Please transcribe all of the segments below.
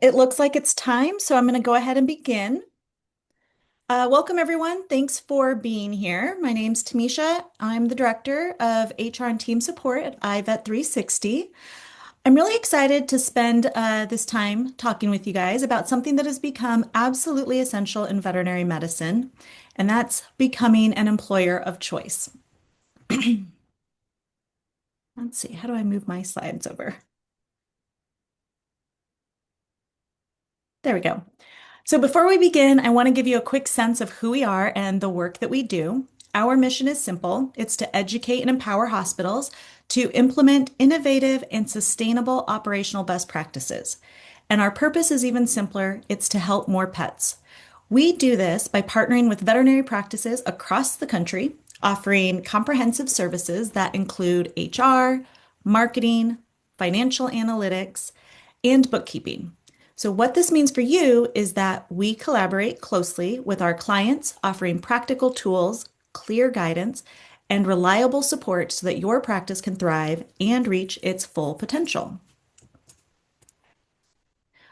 It looks like it's time, so I'm going to go ahead and begin. Welcome, everyone. Thanks for being here. My name's Tamisha. I'm the Director of HR and Team Support at iVet 360. I'm really excited to spend this time talking with you guys about something that has become absolutely essential in veterinary medicine, and that's becoming an employer of choice. Let's see, how do I move my slides over? There we go. So before we begin, I want to give you a quick sense of who we are and the work that we do. Our mission is simple. It's to educate and empower hospitals to implement innovative and sustainable operational best practices. And our purpose is even simpler. It's to help more pets. We do this by partnering with veterinary practices across the country, offering comprehensive services that include HR, marketing, financial analytics, and bookkeeping. So, what this means for you is that we collaborate closely with our clients, offering practical tools, clear guidance, and reliable support so that your practice can thrive and reach its full potential.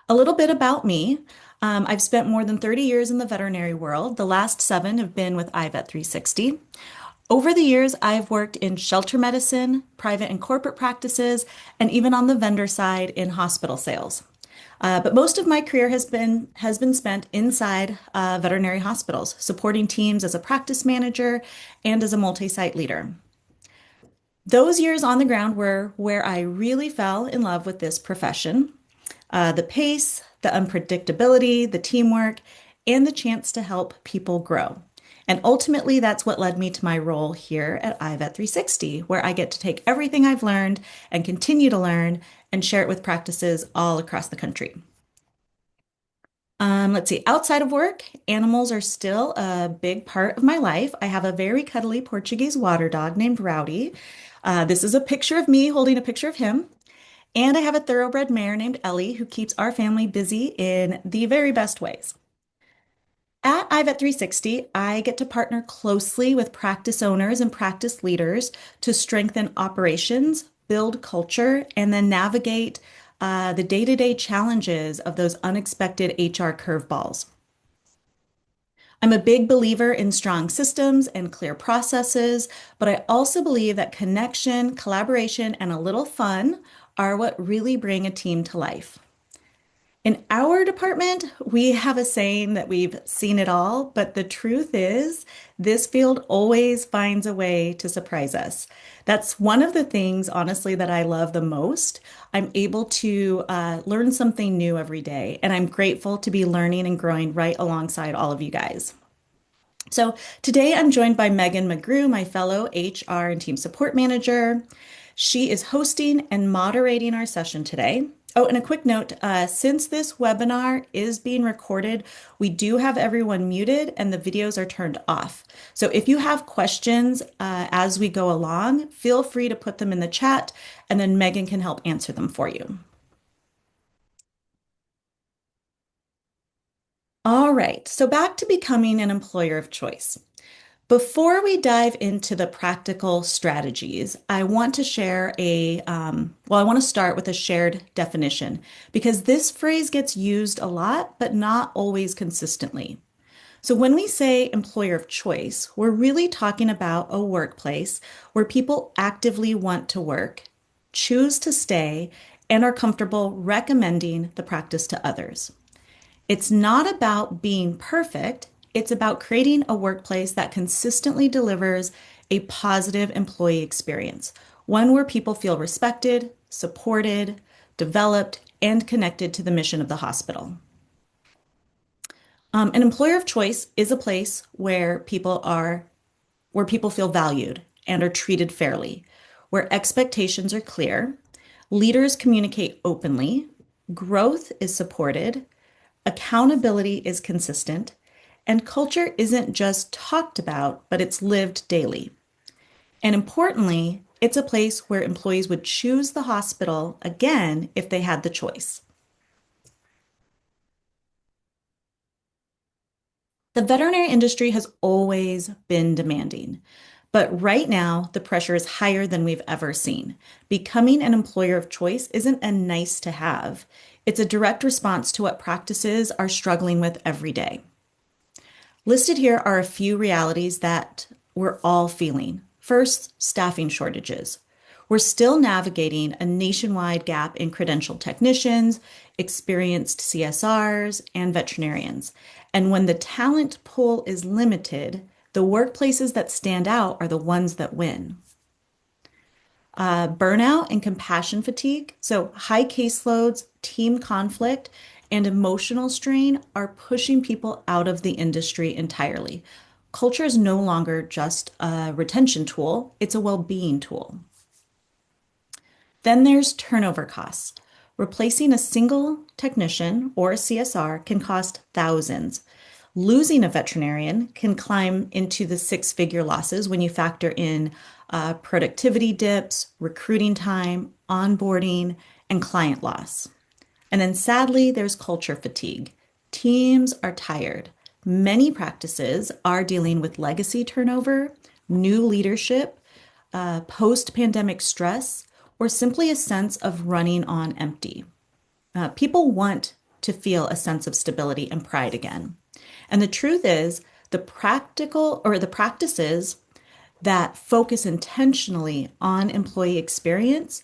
A little bit about me. I've spent more than 30 years in the veterinary world. The last 7 have been with iVet 360. Over the years, I've worked in shelter medicine, private and corporate practices, and even on the vendor side in hospital sales. But most of my career has been spent inside veterinary hospitals, supporting teams as a practice manager and as a multi-site leader. Those years on the ground were where I really fell in love with this profession. The pace, the unpredictability, the teamwork, and the chance to help people grow. And ultimately, that's what led me to my role here at iVet 360, where I get to take everything I've learned and continue to learn and share it with practices all across the country. Let's see, outside of work, animals are still a big part of my life. I have a very cuddly Portuguese water dog named Rowdy. This is a picture of me holding a picture of him. And I have a thoroughbred mare named Ellie who keeps our family busy in the very best ways. At iVet 360, I get to partner closely with practice owners and practice leaders to strengthen operations, build culture, and then navigate the day-to-day challenges of those unexpected HR curveballs. I'm a big believer in strong systems and clear processes, but I also believe that connection, collaboration, and a little fun are what really bring a team to life. In our department, we have a saying that we've seen it all, but the truth is, this field always finds a way to surprise us. That's one of the things, honestly, that I love the most. I'm able to learn something new every day, and I'm grateful to be learning and growing right alongside all of you guys. So today I'm joined by Megan McGrew, my fellow HR and team support manager. She is hosting and moderating our session today. Oh, and a quick note, since this webinar is being recorded, we do have everyone muted and the videos are turned off. So if you have questions as we go along, feel free to put them in the chat and then Megan can help answer them for you. All right, so back to becoming an employer of choice. Before we dive into the practical strategies, I want to share I want to start with a shared definition because this phrase gets used a lot, but not always consistently. So when we say employer of choice, we're really talking about a workplace where people actively want to work, choose to stay, and are comfortable recommending the practice to others. It's not about being perfect. It's about creating a workplace that consistently delivers a positive employee experience, one where people feel respected, supported, developed, and connected to the mission of the hospital. An employer of choice is a place where people feel valued and are treated fairly, where expectations are clear, leaders communicate openly, growth is supported, accountability is consistent, and culture isn't just talked about, but it's lived daily. And importantly, it's a place where employees would choose the hospital again if they had the choice. The veterinary industry has always been demanding, but right now the pressure is higher than we've ever seen. Becoming an employer of choice isn't a nice to have. It's a direct response to what practices are struggling with every day. Listed here are a few realities that we're all feeling. First, staffing shortages. We're still navigating a nationwide gap in credentialed technicians, experienced CSRs, and veterinarians. And when the talent pool is limited, the workplaces that stand out are the ones that win. Burnout and compassion fatigue. So, high caseloads, team conflict, and emotional strain are pushing people out of the industry entirely. Culture is no longer just a retention tool, it's a well being tool. Then there's turnover costs. Replacing a single technician or a CSR can cost thousands. Losing a veterinarian can climb into the six-figure losses when you factor in productivity dips, recruiting time, onboarding, and client loss. And then sadly, there's culture fatigue. Teams are tired. Many practices are dealing with legacy turnover, new leadership, post-pandemic stress, or simply a sense of running on empty. People want to feel a sense of stability and pride again. And the truth is, the practices that focus intentionally on employee experience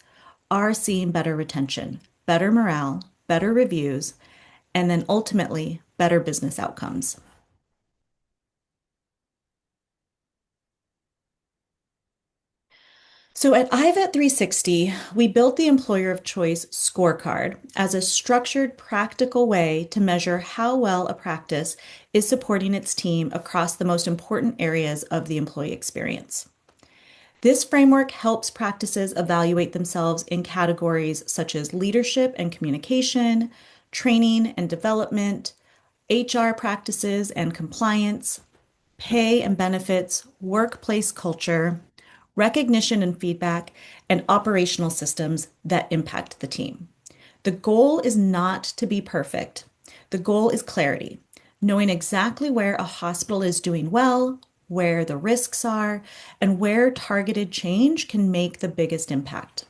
are seeing better retention, better morale, better reviews, and then ultimately better business outcomes. So at iVet 360, we built the Employer of Choice scorecard as a structured, practical way to measure how well a practice is supporting its team across the most important areas of the employee experience. This framework helps practices evaluate themselves in categories such as leadership and communication, training and development, HR practices and compliance, pay and benefits, workplace culture, recognition and feedback, and operational systems that impact the team. The goal is not to be perfect. The goal is clarity, knowing exactly where a hospital is doing well, where the risks are, and where targeted change can make the biggest impact.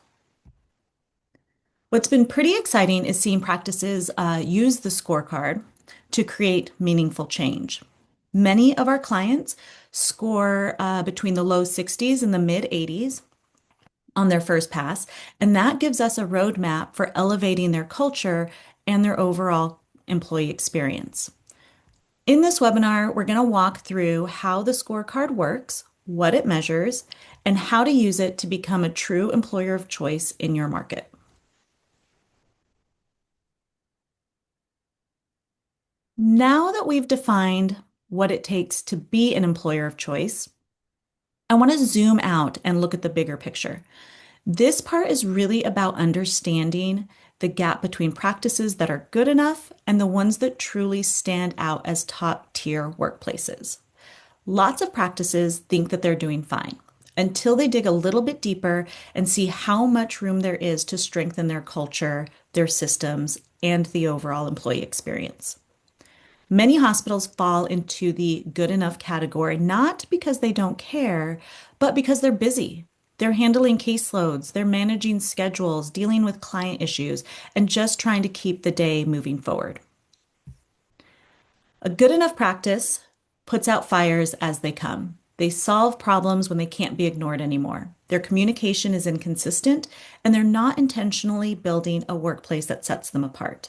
What's been pretty exciting is seeing practices use the scorecard to create meaningful change. Many of our clients score between the low 60s and the mid 80s on their first pass, and that gives us a roadmap for elevating their culture and their overall employee experience. In this webinar, we're going to walk through how the scorecard works, what it measures, and how to use it to become a true employer of choice in your market. Now that we've defined what it takes to be an employer of choice, I want to zoom out and look at the bigger picture. This part is really about understanding the gap between practices that are good enough and the ones that truly stand out as top tier workplaces. Lots of practices think that they're doing fine until they dig a little bit deeper and see how much room there is to strengthen their culture, their systems, and the overall employee experience. Many hospitals fall into the good enough category, not because they don't care, but because they're busy. They're handling caseloads, they're managing schedules, dealing with client issues, and just trying to keep the day moving forward. A good enough practice puts out fires as they come. They solve problems when they can't be ignored anymore. Their communication is inconsistent, and they're not intentionally building a workplace that sets them apart.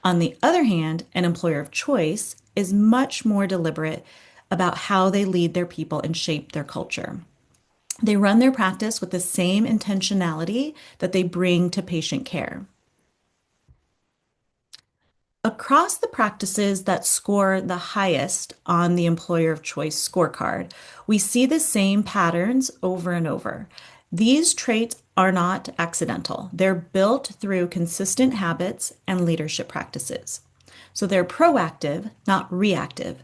On the other hand, an employer of choice is much more deliberate about how they lead their people and shape their culture. They run their practice with the same intentionality that they bring to patient care. Across the practices that score the highest on the employer of choice scorecard, we see the same patterns over and over. These traits are not accidental. They're built through consistent habits and leadership practices. So they're proactive, not reactive.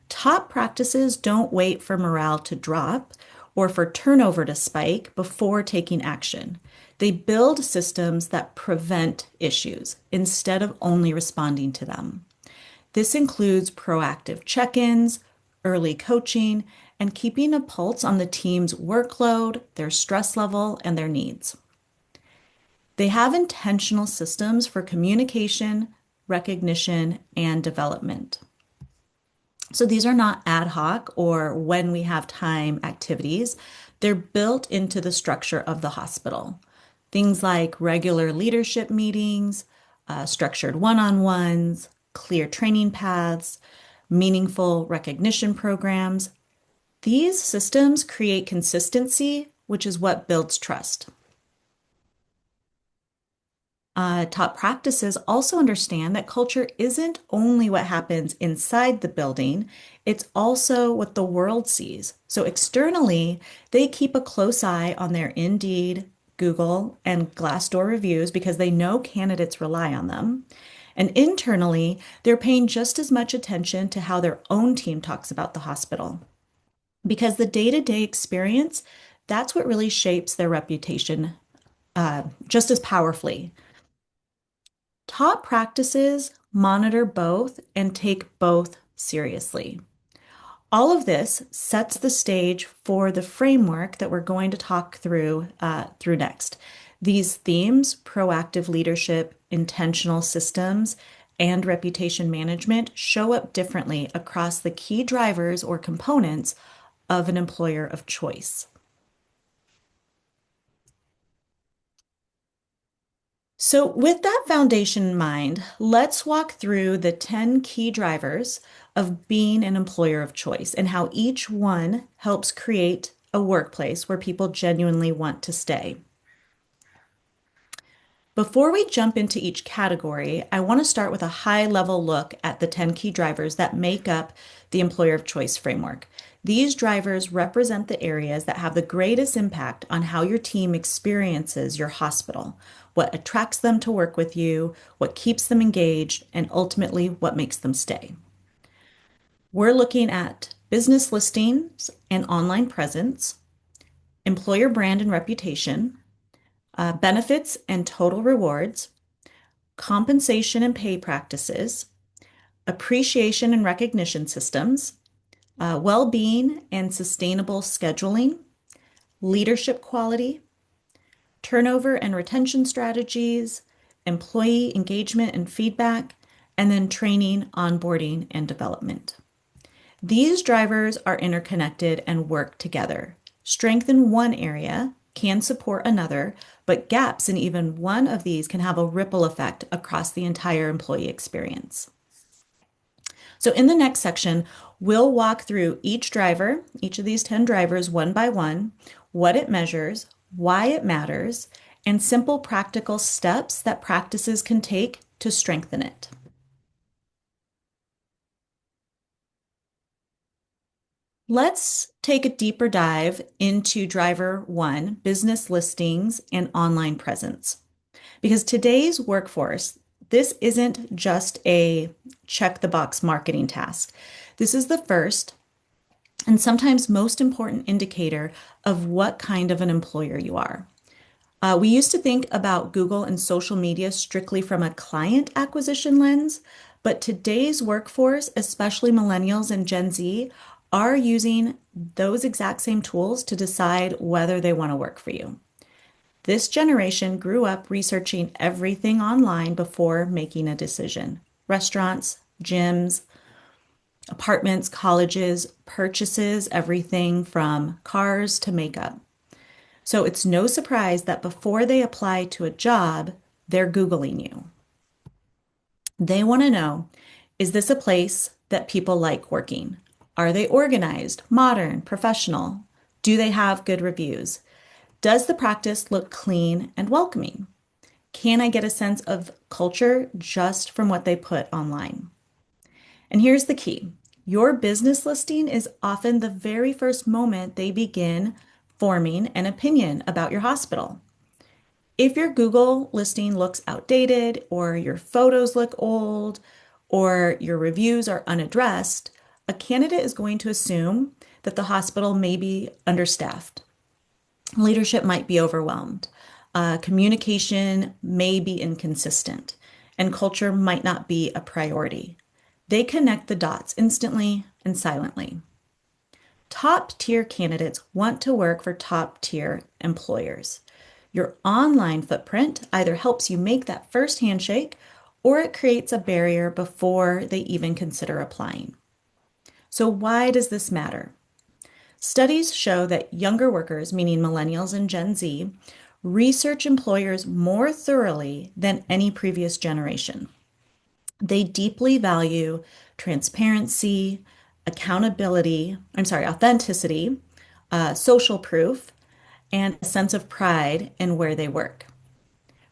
Top practices don't wait for morale to drop or for turnover to spike before taking action. They build systems that prevent issues instead of only responding to them. This includes proactive check ins, early coaching, and keeping a pulse on the team's workload, their stress level, and their needs. They have intentional systems for communication, recognition, and development. So these are not ad hoc or when we have time activities. They're built into the structure of the hospital. Things like regular leadership meetings, structured one-on-ones, clear training paths, meaningful recognition programs. These systems create consistency, which is what builds trust. Top practices also understand that culture isn't only what happens inside the building, it's also what the world sees. So externally, they keep a close eye on their Indeed, Google, and Glassdoor reviews because they know candidates rely on them. And internally, they're paying just as much attention to how their own team talks about the hospital. Because the day-to-day experience, that's what really shapes their reputation just as powerfully. Top practices monitor both and take both seriously. All of this sets the stage for the framework that we're going to talk through next. These themes, proactive leadership, intentional systems, and reputation management, show up differently across the key drivers or components of an employer of choice. So, with that foundation in mind, let's walk through the 10 key drivers of being an employer of choice and how each one helps create a workplace where people genuinely want to stay. Before we jump into each category, I want to start with a high level look at the 10 key drivers that make up the employer of choice framework. These drivers represent the areas that have the greatest impact on how your team experiences your hospital, what attracts them to work with you, what keeps them engaged, and ultimately what makes them stay. We're looking at business listings and online presence, employer brand and reputation, benefits and total rewards, compensation and pay practices, appreciation and recognition systems, well-being and sustainable scheduling, leadership quality, turnover and retention strategies, employee engagement and feedback, and then training, onboarding, and development. These drivers are interconnected and work together. Strength in one area can support another, but gaps in even one of these can have a ripple effect across the entire employee experience. So in the next section, we'll walk through each driver, each of these 10 drivers one by one, what it measures, why it matters, and simple practical steps that practices can take to strengthen it. Let's take a deeper dive into driver one, business listings and online presence. Because today's workforce, this isn't just a check the box marketing task. This is the first and sometimes most important indicator of what kind of an employer you are. We used to think about Google and social media strictly from a client acquisition lens, but today's workforce, especially millennials and Gen Z, are using those exact same tools to decide whether they want to work for you. This generation grew up researching everything online before making a decision. Restaurants, gyms, apartments, colleges, purchases, everything from cars to makeup. So it's no surprise that before they apply to a job, they're Googling you. They want to know, is this a place that people like working? Are they organized, modern, professional? Do they have good reviews? Does the practice look clean and welcoming? Can I get a sense of culture just from what they put online? And here's the key. Your business listing is often the very first moment they begin forming an opinion about your hospital. If your Google listing looks outdated, or your photos look old, or your reviews are unaddressed, a candidate is going to assume that the hospital may be understaffed. Leadership might be overwhelmed. Communication may be inconsistent, and culture might not be a priority. They connect the dots instantly and silently. Top tier candidates want to work for top tier employers. Your online footprint either helps you make that first handshake or it creates a barrier before they even consider applying. So, why does this matter? Studies show that younger workers, meaning millennials and Gen Z, research employers more thoroughly than any previous generation. They deeply value transparency, authenticity, social proof, and a sense of pride in where they work.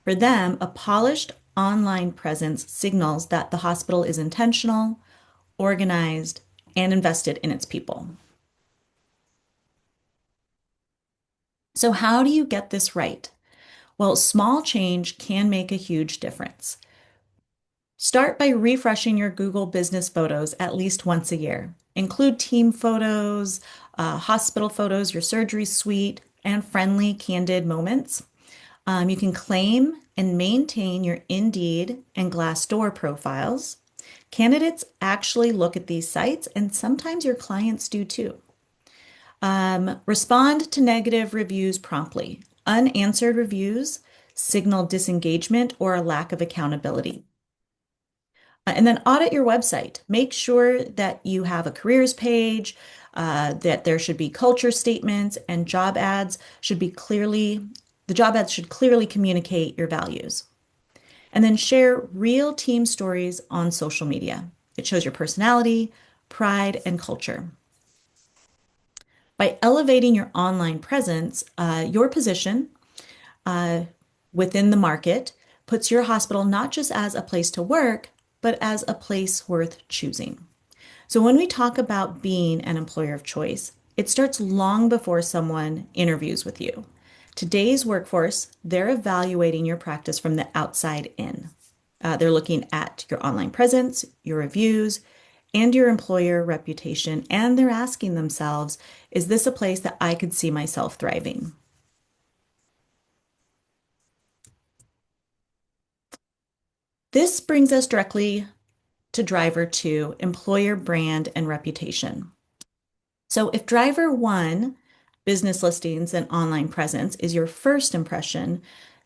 For them, a polished online presence signals that the hospital is intentional, organized, and invested in its people. So, how do you get this right? Well, small change can make a huge difference. Start by refreshing your Google business photos at least once a year. Include team photos, hospital photos, your surgery suite, and friendly, candid moments. You can claim and maintain your Indeed and Glassdoor profiles. Candidates actually look at these sites, and sometimes your clients do too. Respond to negative reviews promptly. Unanswered reviews signal disengagement or a lack of accountability. And then audit your website. Make sure that you have a careers page, that there should be culture statements, and the job ads should clearly communicate your values. And then share real team stories on social media. It shows your personality, pride, and culture. By elevating your online presence, your position uh, within the market puts your hospital not just as a place to work, but as a place worth choosing. So when we talk about being an employer of choice, it starts long before someone interviews with you. Today's workforce, they're evaluating your practice from the outside in. They're looking at your online presence, your reviews, and your employer reputation, and they're asking themselves, is this a place that I could see myself thriving? This brings us directly to driver two, employer brand and reputation. So if driver one, business listings and online presence, is your first impression,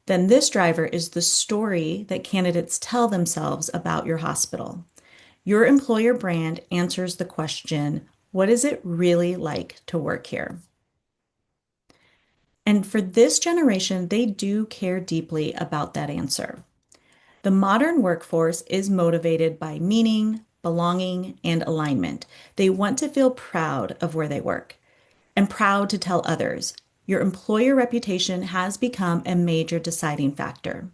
then this driver is the story that candidates tell themselves about your hospital. Your employer brand answers the question, what is it really like to work here? And for this generation, they do care deeply about that answer. The modern workforce is motivated by meaning, belonging, and alignment. They want to feel proud of where they work and proud to tell others. Your employer reputation has become a major deciding factor.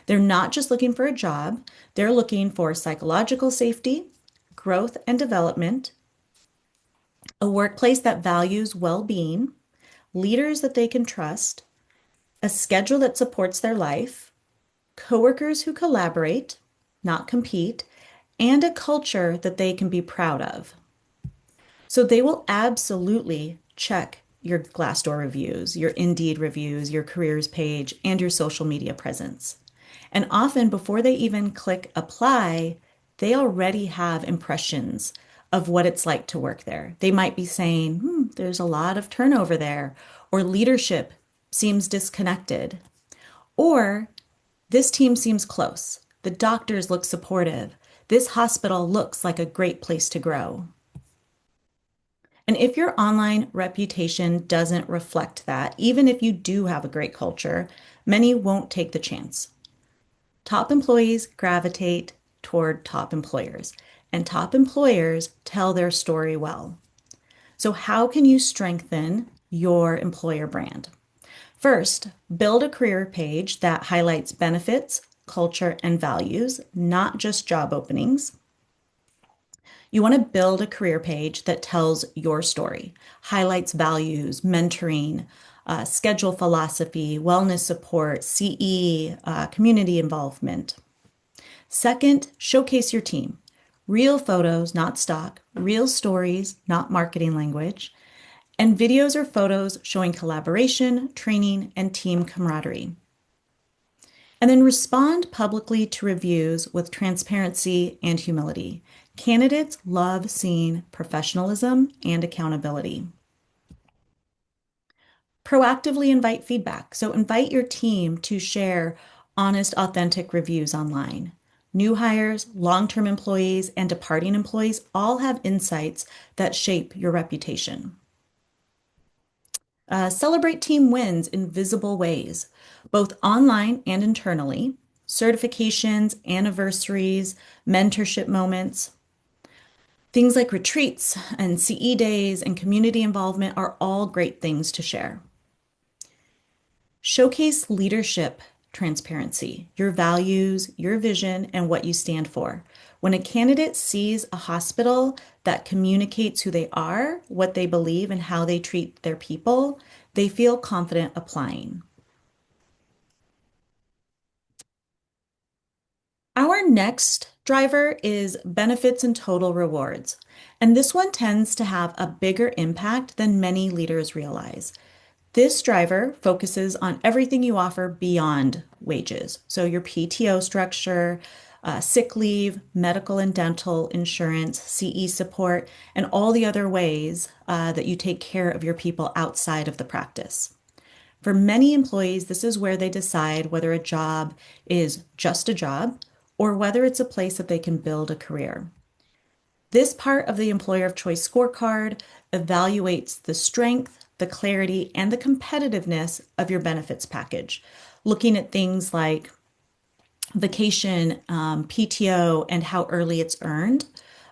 They're not just looking for a job, they're looking for psychological safety, growth and development, a workplace that values well being, leaders that they can trust, a schedule that supports their life, coworkers who collaborate, not compete, and a culture that they can be proud of. So they will absolutely check your Glassdoor reviews, your Indeed reviews, your careers page, and your social media presence. And often before they even click apply, they already have impressions of what it's like to work there. They might be saying, there's a lot of turnover there, or leadership seems disconnected, or this team seems close. The doctors look supportive. This hospital looks like a great place to grow. And if your online reputation doesn't reflect that, even if you do have a great culture, many won't take the chance. Top employees gravitate toward top employers, and top employers tell their story well. So, how can you strengthen your employer brand? First, build a career page that highlights benefits, culture, and values, not just job openings. You want to build a career page that tells your story, highlights values, mentoring, schedule philosophy, wellness support, CE, community involvement. Second, showcase your team. Real photos, not stock, real stories, not marketing language, and videos or photos showing collaboration, training, and team camaraderie. And then respond publicly to reviews with transparency and humility. Candidates love seeing professionalism and accountability. Proactively invite feedback. So invite your team to share honest, authentic reviews online. New hires, long-term employees, and departing employees all have insights that shape your reputation. Celebrate team wins in visible ways, both online and internally. Certifications, anniversaries, mentorship moments. Things like retreats and CE days and community involvement are all great things to share. Showcase leadership transparency, your values, your vision, and what you stand for. When a candidate sees a hospital that communicates who they are, what they believe, and how they treat their people, they feel confident applying. Our next driver is benefits and total rewards. And this one tends to have a bigger impact than many leaders realize. This driver focuses on everything you offer beyond wages. So your PTO structure, sick leave, medical and dental insurance, CE support, and all the other ways that you take care of your people outside of the practice. For many employees, this is where they decide whether a job is just a job or whether it's a place that they can build a career. This part of the employer of choice scorecard evaluates the strength, the clarity, and the competitiveness of your benefits package, looking at things like vacation, PTO, and how early it's earned,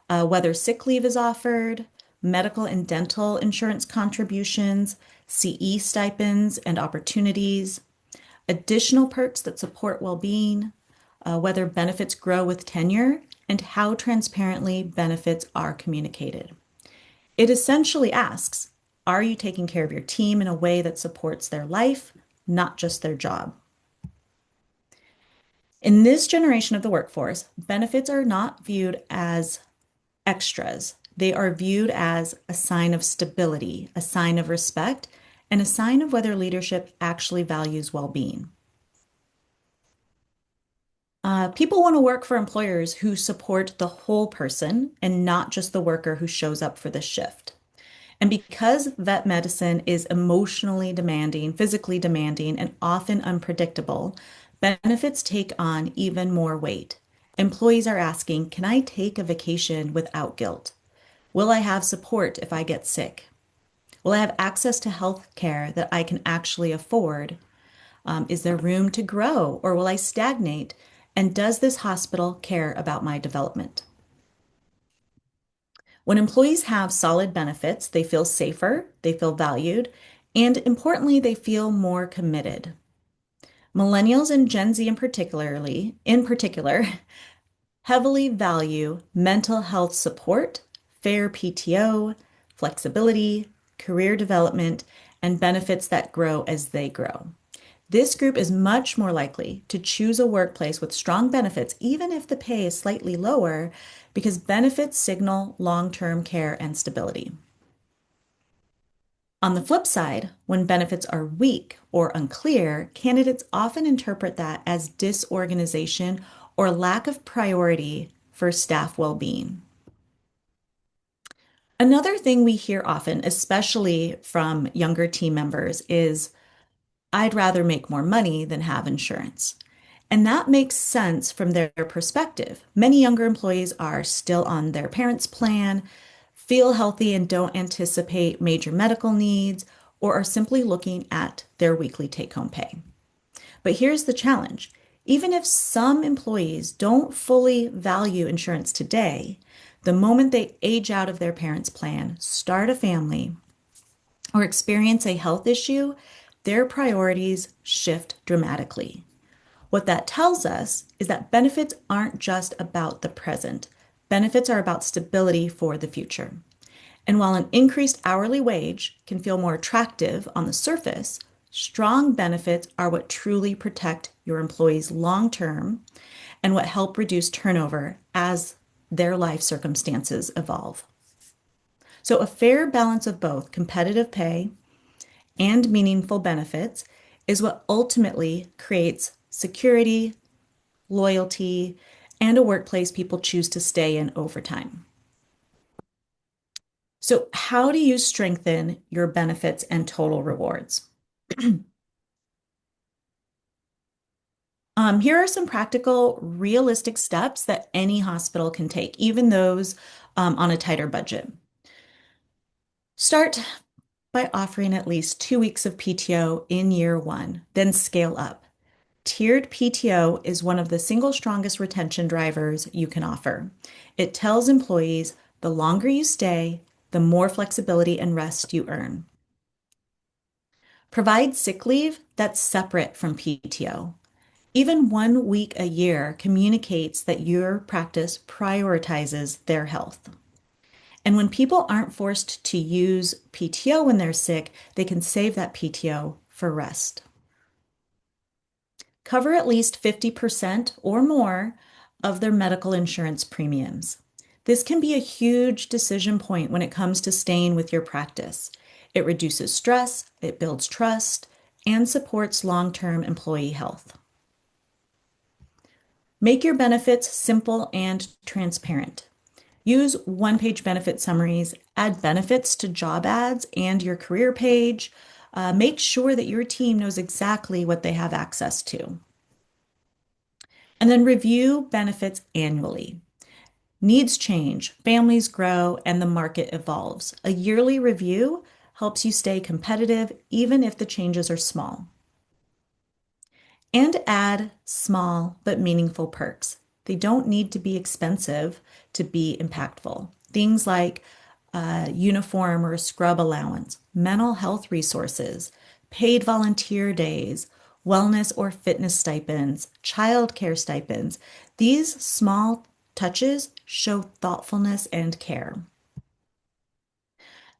whether sick leave is offered, medical and dental insurance contributions, CE stipends and opportunities, additional perks that support well-being, whether benefits grow with tenure, and how transparently benefits are communicated. It essentially asks, are you taking care of your team in a way that supports their life, not just their job? In this generation of the workforce, benefits are not viewed as extras. They are viewed as a sign of stability, a sign of respect, and a sign of whether leadership actually values well-being. People want to work for employers who support the whole person and not just the worker who shows up for the shift. And because vet medicine is emotionally demanding, physically demanding, and often unpredictable, benefits take on even more weight. Employees are asking, can I take a vacation without guilt? Will I have support if I get sick? Will I have access to health care that I can actually afford? Is there room to grow or will I stagnate? And does this hospital care about my development? When employees have solid benefits, they feel safer, they feel valued, and importantly, they feel more committed. Millennials and Gen Z in particular, heavily value mental health support, fair PTO, flexibility, career development, and benefits that grow as they grow. This group is much more likely to choose a workplace with strong benefits, even if the pay is slightly lower, because benefits signal long-term care and stability. On the flip side, when benefits are weak or unclear, candidates often interpret that as disorganization or lack of priority for staff well-being. Another thing we hear often, especially from younger team members, is I'd rather make more money than have insurance. And that makes sense from their perspective. Many younger employees are still on their parents' plan, feel healthy and don't anticipate major medical needs, or are simply looking at their weekly take-home pay. But here's the challenge. Even if some employees don't fully value insurance today, the moment they age out of their parents' plan, start a family, or experience a health issue, their priorities shift dramatically. What that tells us is that benefits aren't just about the present. Benefits are about stability for the future. And while an increased hourly wage can feel more attractive on the surface, strong benefits are what truly protect your employees long term and what help reduce turnover as their life circumstances evolve. So, a fair balance of both competitive pay and meaningful benefits is what ultimately creates security, loyalty, and a workplace people choose to stay in over time. So, how do you strengthen your benefits and total rewards? Here are some practical, realistic steps that any hospital can take, even those on a tighter budget. Start by offering at least 2 weeks of PTO in year one, then scale up. Tiered PTO is one of the single strongest retention drivers you can offer. It tells employees the longer you stay, the more flexibility and rest you earn. Provide sick leave that's separate from PTO. Even 1 week a year communicates that your practice prioritizes their health. And when people aren't forced to use PTO when they're sick, they can save that PTO for rest. Cover at least 50% or more of their medical insurance premiums. This can be a huge decision point when it comes to staying with your practice. It reduces stress, it builds trust, and supports long-term employee health. Make your benefits simple and transparent. Use one-page benefit summaries, add benefits to job ads and your career page. Make sure that your team knows exactly what they have access to. And then review benefits annually. Needs change, families grow, and the market evolves. A yearly review helps you stay competitive even if the changes are small. And add small but meaningful perks. They don't need to be expensive to be impactful. Things like a uniform or a scrub allowance, mental health resources, paid volunteer days, wellness or fitness stipends, childcare stipends. These small touches show thoughtfulness and care.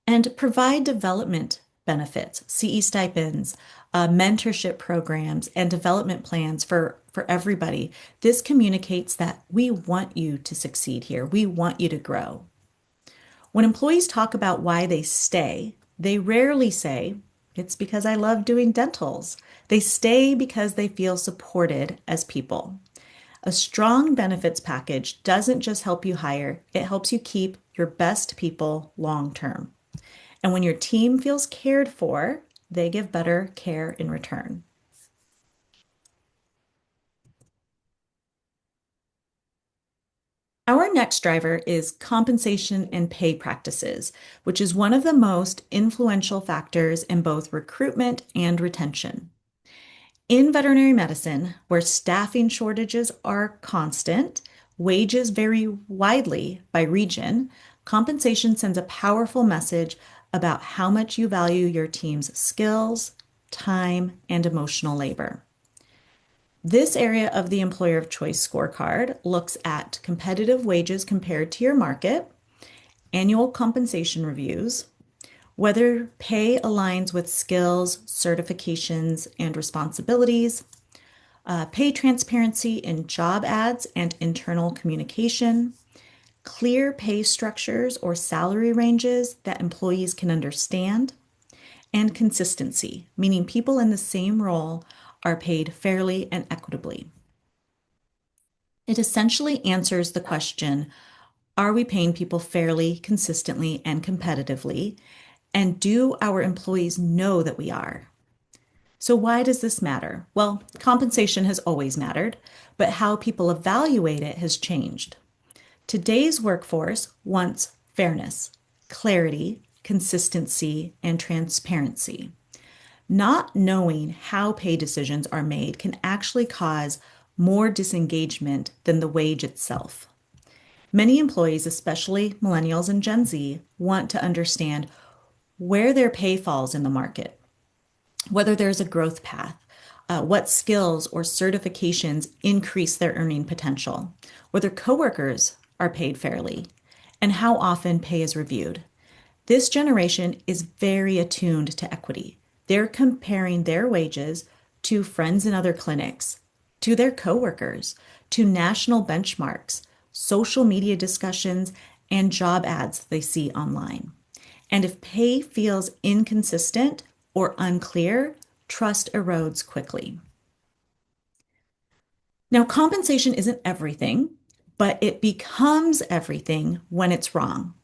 And provide development benefits, CE stipends, mentorship programs, and development plans for everybody. This communicates that we want you to succeed here. We want you to grow. When employees talk about why they stay, they rarely say, it's because I love doing dentals. They stay because they feel supported as people. A strong benefits package doesn't just help you hire, it helps you keep your best people long term. And when your team feels cared for, they give better care in return. Our next driver is compensation and pay practices, which is one of the most influential factors in both recruitment and retention. In veterinary medicine, where staffing shortages are constant, wages vary widely by region, compensation sends a powerful message about how much you value your team's skills, time, and emotional labor. This area of the employer of choice scorecard looks at competitive wages compared to your market, annual compensation reviews, whether pay aligns with skills, certifications, and responsibilities, pay transparency in job ads and internal communication, clear pay structures or salary ranges that employees can understand, and consistency, meaning people in the same role are paid fairly and equitably. It essentially answers the question, are we paying people fairly, consistently, and competitively? And do our employees know that we are? So, why does this matter? Well, compensation has always mattered, but how people evaluate it has changed. Today's workforce wants fairness, clarity, consistency, and transparency. Not knowing how pay decisions are made can actually cause more disengagement than the wage itself. Many employees, especially millennials and Gen Z, want to understand where their pay falls in the market, whether there's a growth path, what skills or certifications increase their earning potential, whether coworkers are paid fairly, and how often pay is reviewed. This generation is very attuned to equity. They're comparing their wages to friends in other clinics, to their coworkers, to national benchmarks, social media discussions, and job ads they see online. And if pay feels inconsistent or unclear, trust erodes quickly. Now, compensation isn't everything, but it becomes everything when it's wrong.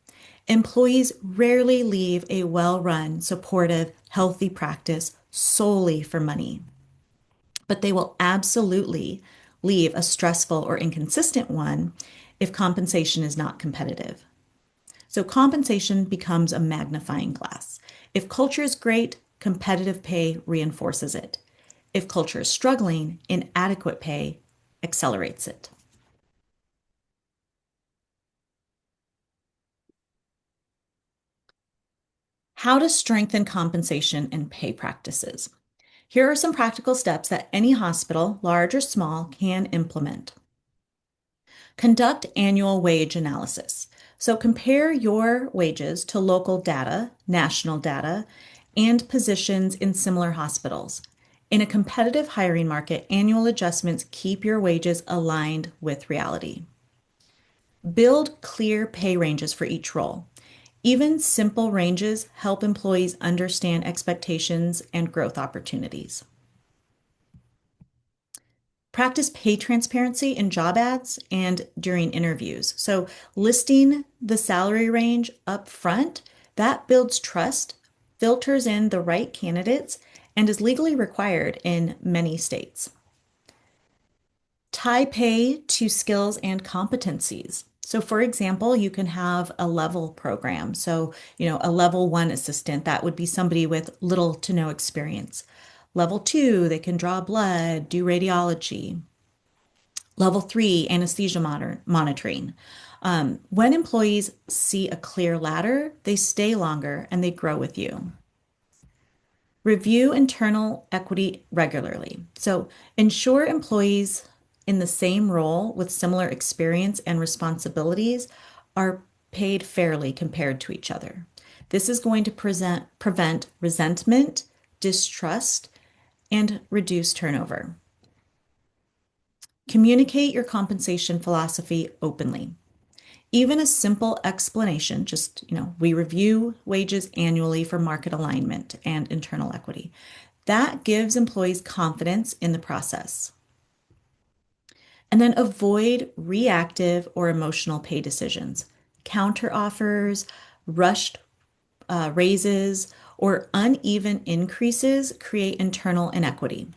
Employees rarely leave a well run, supportive, healthy practice solely for money, but they will absolutely leave a stressful or inconsistent one if compensation is not competitive. So compensation becomes a magnifying glass. If culture is great, competitive pay reinforces it. If culture is struggling, inadequate pay accelerates it. How to strengthen compensation and pay practices. Here are some practical steps that any hospital, large or small, can implement. Conduct annual wage analysis. So compare your wages to local data, national data, and positions in similar hospitals. In a competitive hiring market, annual adjustments keep your wages aligned with reality. Build clear pay ranges for each role. Even simple ranges help employees understand expectations and growth opportunities. Practice pay transparency in job ads and during interviews. So, listing the salary range up front, that builds trust, filters in the right candidates, and is legally required in many states. Tie pay to skills and competencies. So, for example, you can have a level program. So, a level one assistant, that would be somebody with little to no experience. Level two, they can draw blood, do radiology. Level three, anesthesia monitoring. When employees see a clear ladder, they stay longer and they grow with you. Review internal equity regularly. So ensure employees in the same role with similar experience and responsibilities are paid fairly compared to each other. This is going to prevent resentment, distrust, and reduce turnover. Communicate your compensation philosophy openly. Even a simple explanation, just, we review wages annually for market alignment and internal equity. That gives employees confidence in the process. And then avoid reactive or emotional pay decisions. Counter offers, rushed raises, or uneven increases create internal inequity.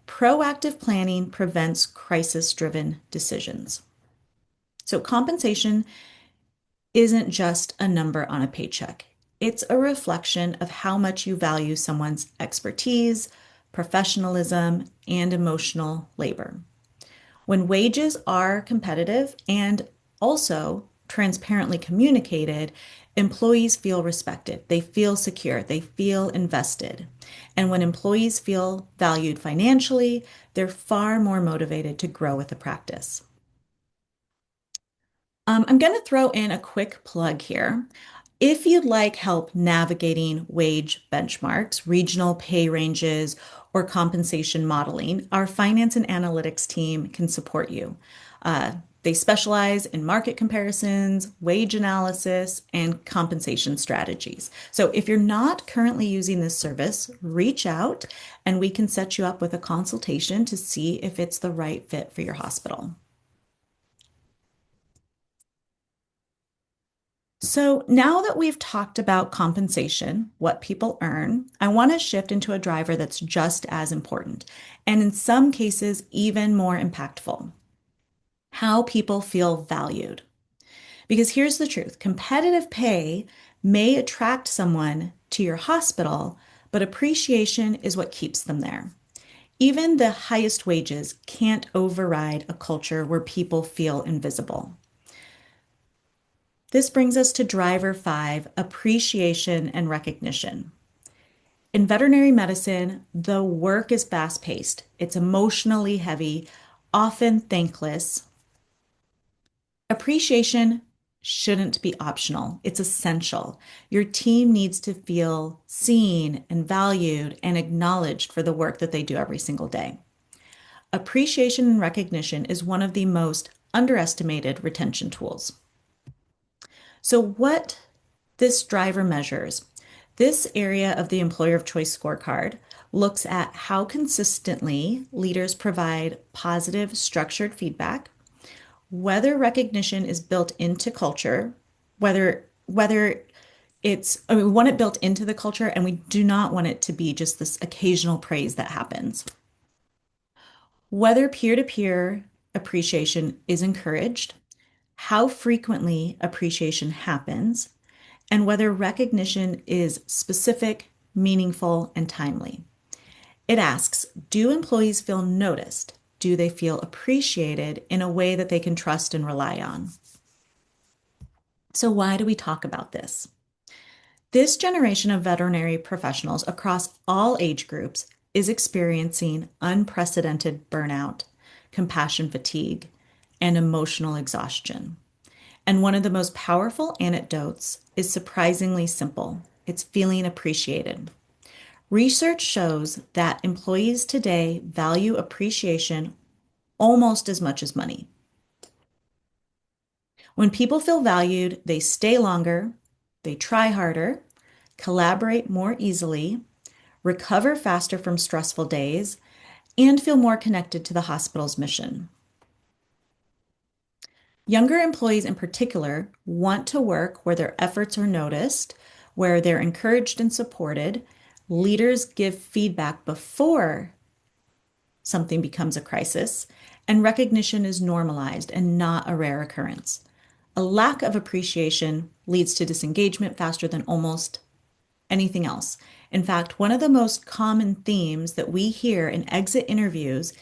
Proactive planning prevents crisis-driven decisions. So compensation isn't just a number on a paycheck. It's a reflection of how much you value someone's expertise, professionalism, and emotional labor. When wages are competitive and also transparently communicated, employees feel respected, they feel secure, they feel invested. And when employees feel valued financially, they're far more motivated to grow with the practice. I'm going to throw in a quick plug here. If you'd like help navigating wage benchmarks, regional pay ranges, or compensation modeling, our finance and analytics team can support you. They specialize in market comparisons, wage analysis, and compensation strategies. So if you're not currently using this service, reach out and we can set you up with a consultation to see if it's the right fit for your hospital. So now that we've talked about compensation, what people earn, I want to shift into a driver that's just as important, and in some cases, even more impactful: how people feel valued. Because here's the truth: competitive pay may attract someone to your hospital, but appreciation is what keeps them there. Even the highest wages can't override a culture where people feel invisible. This brings us to driver five: appreciation and recognition. In veterinary medicine, the work is fast paced, it's emotionally heavy, often thankless. Appreciation shouldn't be optional, it's essential. Your team needs to feel seen and valued and acknowledged for the work that they do every single day. Appreciation and recognition is one of the most underestimated retention tools. So, what this driver measures: this area of the employer of choice scorecard looks at how consistently leaders provide positive, structured feedback, whether recognition is built into culture, whether I mean, we want it built into the culture, and we do not want it to be just this occasional praise that happens. Whether peer-to-peer appreciation is encouraged, how frequently appreciation happens, and whether recognition is specific, meaningful, and timely. It asks, do employees feel noticed? Do they feel appreciated in a way that they can trust and rely on? So, why do we talk about this? This generation of veterinary professionals across all age groups is experiencing unprecedented burnout, compassion fatigue, and emotional exhaustion. And one of the most powerful anecdotes is surprisingly simple. It's feeling appreciated. Research shows that employees today value appreciation almost as much as money. When people feel valued, they stay longer, they try harder, collaborate more easily, recover faster from stressful days, and feel more connected to the hospital's mission. Younger employees in particular want to work where their efforts are noticed, where they're encouraged and supported. Leaders give feedback before something becomes a crisis, and recognition is normalized and not a rare occurrence. A lack of appreciation leads to disengagement faster than almost anything else. In fact, one of the most common themes that we hear in exit interviews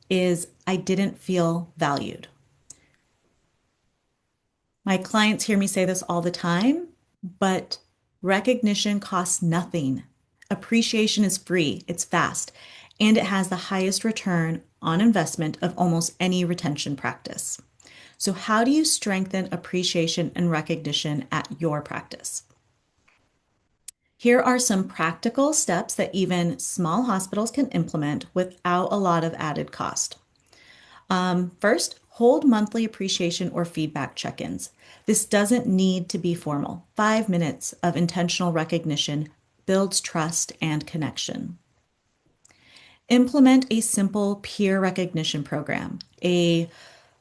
is, I didn't feel valued. My clients hear me say this all the time, but recognition costs nothing. Appreciation is free, it's fast, and it has the highest return on investment of almost any retention practice. So, how do you strengthen appreciation and recognition at your practice? Here are some practical steps that even small hospitals can implement without a lot of added cost. First, hold monthly appreciation or feedback check ins. This doesn't need to be formal. 5 minutes of intentional recognition builds trust and connection. Implement a simple peer recognition program, a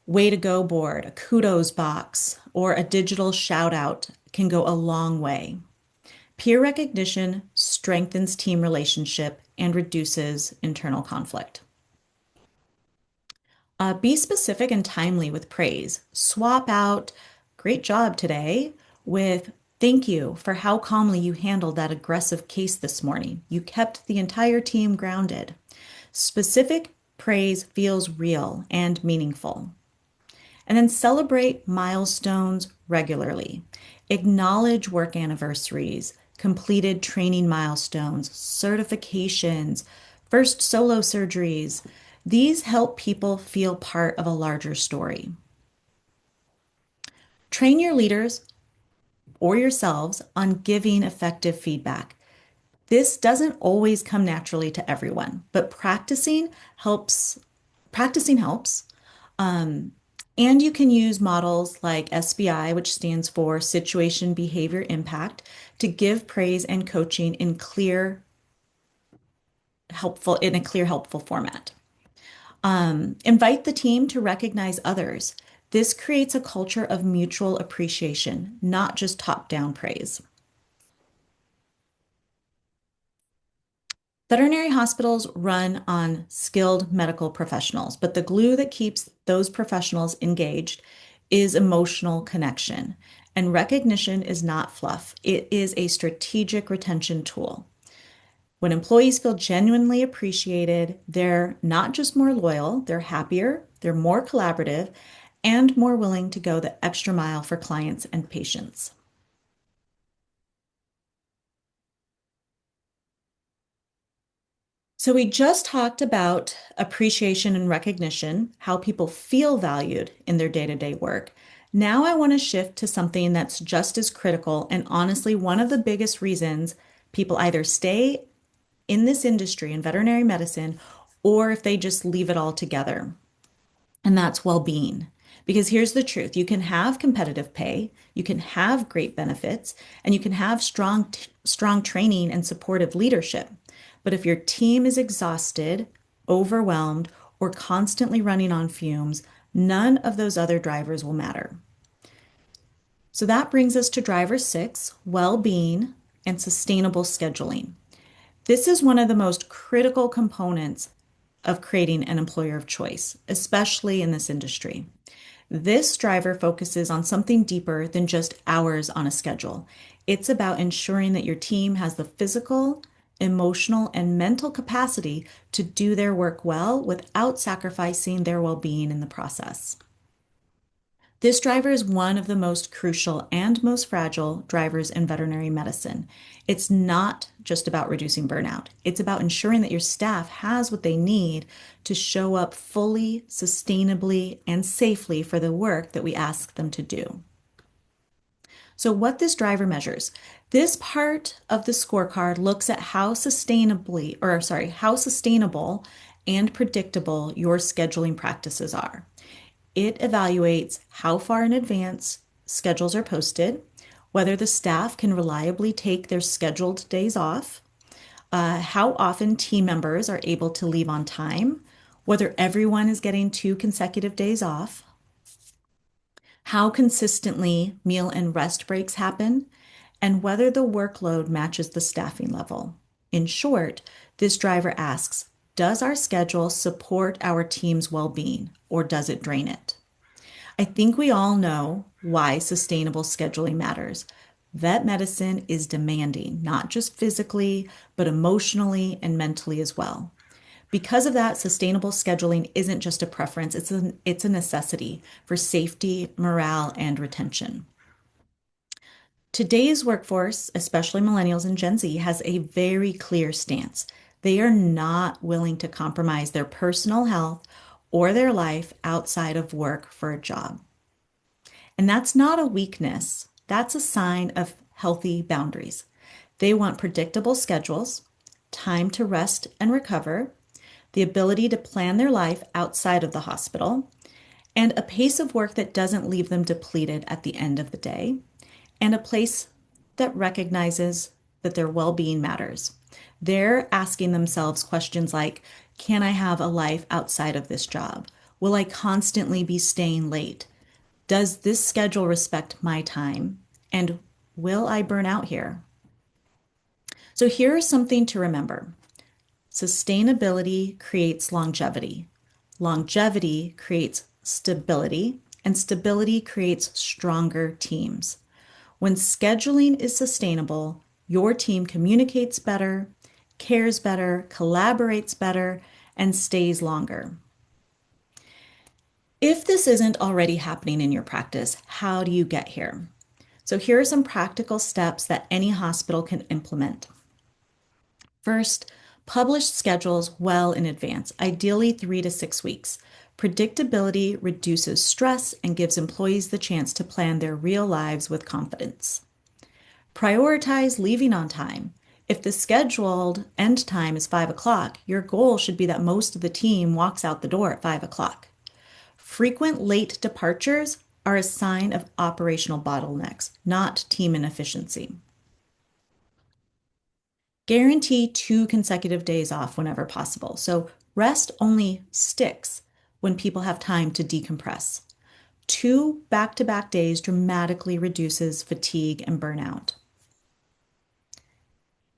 way to go board, a kudos box, or a digital shout out can go a long way. Peer recognition strengthens team relationship and reduces internal conflict. Be specific and timely with praise. Swap out great job today with thank you for how calmly you handled that aggressive case this morning. You kept the entire team grounded. Specific praise feels real and meaningful. And then celebrate milestones regularly. Acknowledge work anniversaries, completed training milestones, certifications, first solo surgeries. These help people feel part of a larger story. Train your leaders or yourselves on giving effective feedback. This doesn't always come naturally to everyone, but practicing helps. Practicing helps. Um, and you can use models like SBI, which stands for Situation Behavior Impact, to give praise and coaching in a clear, helpful format. Invite the team to recognize others. This creates a culture of mutual appreciation, not just top-down praise. Veterinary hospitals run on skilled medical professionals, but the glue that keeps those professionals engaged is emotional connection. And recognition is not fluff, it is a strategic retention tool. When employees feel genuinely appreciated, they're not just more loyal, they're happier, they're more collaborative, and more willing to go the extra mile for clients and patients. So, we just talked about appreciation and recognition, how people feel valued in their day-to-day work. Now, I want to shift to something that's just as critical and honestly one of the biggest reasons people either stay in this industry in veterinary medicine or if they just leave it all together. And that's well-being. Because here's the truth, you can have competitive pay, you can have great benefits, and you can have strong training and supportive leadership. But if your team is exhausted, overwhelmed, or constantly running on fumes, none of those other drivers will matter. So that brings us to driver six, well-being and sustainable scheduling. This is one of the most critical components of creating an employer of choice, especially in this industry. This driver focuses on something deeper than just hours on a schedule. It's about ensuring that your team has the physical, emotional, and mental capacity to do their work well without sacrificing their well being in the process. This driver is one of the most crucial and most fragile drivers in veterinary medicine. It's not just about reducing burnout, it's about ensuring that your staff has what they need to show up fully, sustainably, and safely for the work that we ask them to do. So, what this driver measures, this part of the scorecard looks at how sustainable and predictable your scheduling practices are. It evaluates how far in advance schedules are posted, whether the staff can reliably take their scheduled days off, how often team members are able to leave on time, whether everyone is getting 2 consecutive days off, how consistently meal and rest breaks happen, and whether the workload matches the staffing level. In short, this driver asks, does our schedule support our team's well-being or does it drain it? I think we all know why sustainable scheduling matters. Vet medicine is demanding, not just physically, but emotionally and mentally as well. Because of that, sustainable scheduling isn't just a preference, it's a necessity for safety, morale, and retention. Today's workforce, especially millennials and Gen Z, has a very clear stance. They are not willing to compromise their personal health or their life outside of work for a job. And that's not a weakness, that's a sign of healthy boundaries. They want predictable schedules, time to rest and recover, the ability to plan their life outside of the hospital, and a pace of work that doesn't leave them depleted at the end of the day, and a place that recognizes that their well being matters. They're asking themselves questions like, can I have a life outside of this job? Will I constantly be staying late? Does this schedule respect my time? And will I burn out here? So here is something to remember. Sustainability creates longevity. Longevity creates stability, and stability creates stronger teams. When scheduling is sustainable, your team communicates better, cares better, collaborates better, and stays longer. If this isn't already happening in your practice, how do you get here? So here are some practical steps that any hospital can implement. First, publish schedules well in advance, ideally 3 to 6 weeks. Predictability reduces stress and gives employees the chance to plan their real lives with confidence. Prioritize leaving on time. If the scheduled end time is 5 o'clock, your goal should be that most of the team walks out the door at 5 o'clock. Frequent late departures are a sign of operational bottlenecks, not team inefficiency. Guarantee 2 consecutive days off whenever possible. So rest only sticks when people have time to decompress. 2 back-to-back days dramatically reduces fatigue and burnout.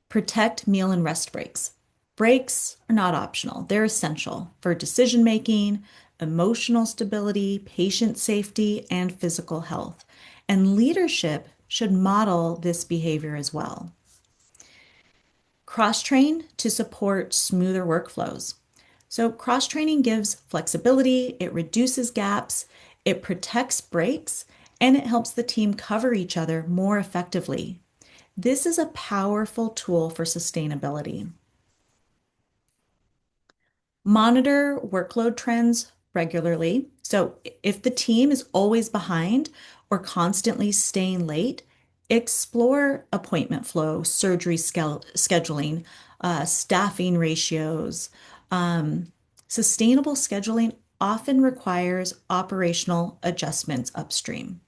Protect meal and rest breaks. Breaks are not optional, they're essential for decision making, emotional stability, patient safety, and physical health. And leadership should model this behavior as well. Cross-train to support smoother workflows. So cross-training gives flexibility, it reduces gaps, it protects breaks, and it helps the team cover each other more effectively. This is a powerful tool for sustainability. Monitor workload trends regularly. So if the team is always behind or constantly staying late, explore appointment flow, surgery scheduling, staffing ratios. Sustainable scheduling often requires operational adjustments upstream.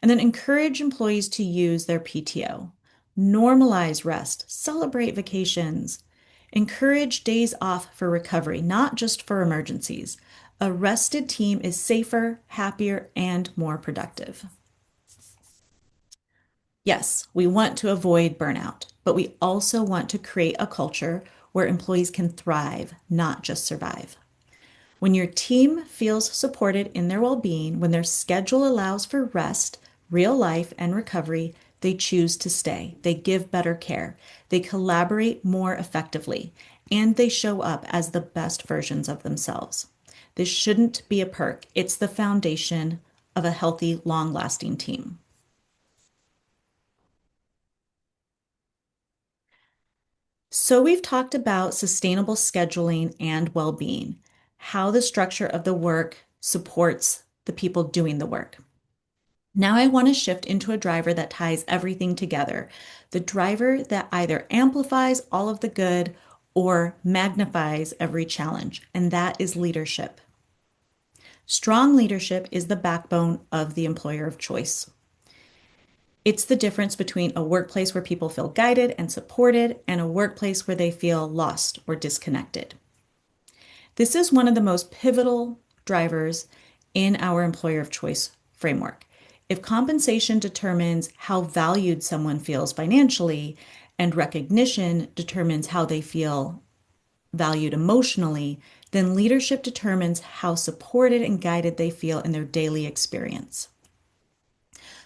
And then encourage employees to use their PTO. Normalize rest, celebrate vacations, encourage days off for recovery, not just for emergencies. A rested team is safer, happier, and more productive. Yes, we want to avoid burnout, but we also want to create a culture where employees can thrive, not just survive. When your team feels supported in their well being, when their schedule allows for rest, real life, and recovery, they choose to stay. They give better care. They collaborate more effectively, and they show up as the best versions of themselves. This shouldn't be a perk, it's the foundation of a healthy, long lasting team. So, we've talked about sustainable scheduling and well being, how the structure of the work supports the people doing the work. Now, I want to shift into a driver that ties everything together, the driver that either amplifies all of the good or magnifies every challenge, and that is leadership. Strong leadership is the backbone of the employer of choice. It's the difference between a workplace where people feel guided and supported and a workplace where they feel lost or disconnected. This is one of the most pivotal drivers in our employer of choice framework. If compensation determines how valued someone feels financially and recognition determines how they feel valued emotionally, then leadership determines how supported and guided they feel in their daily experience.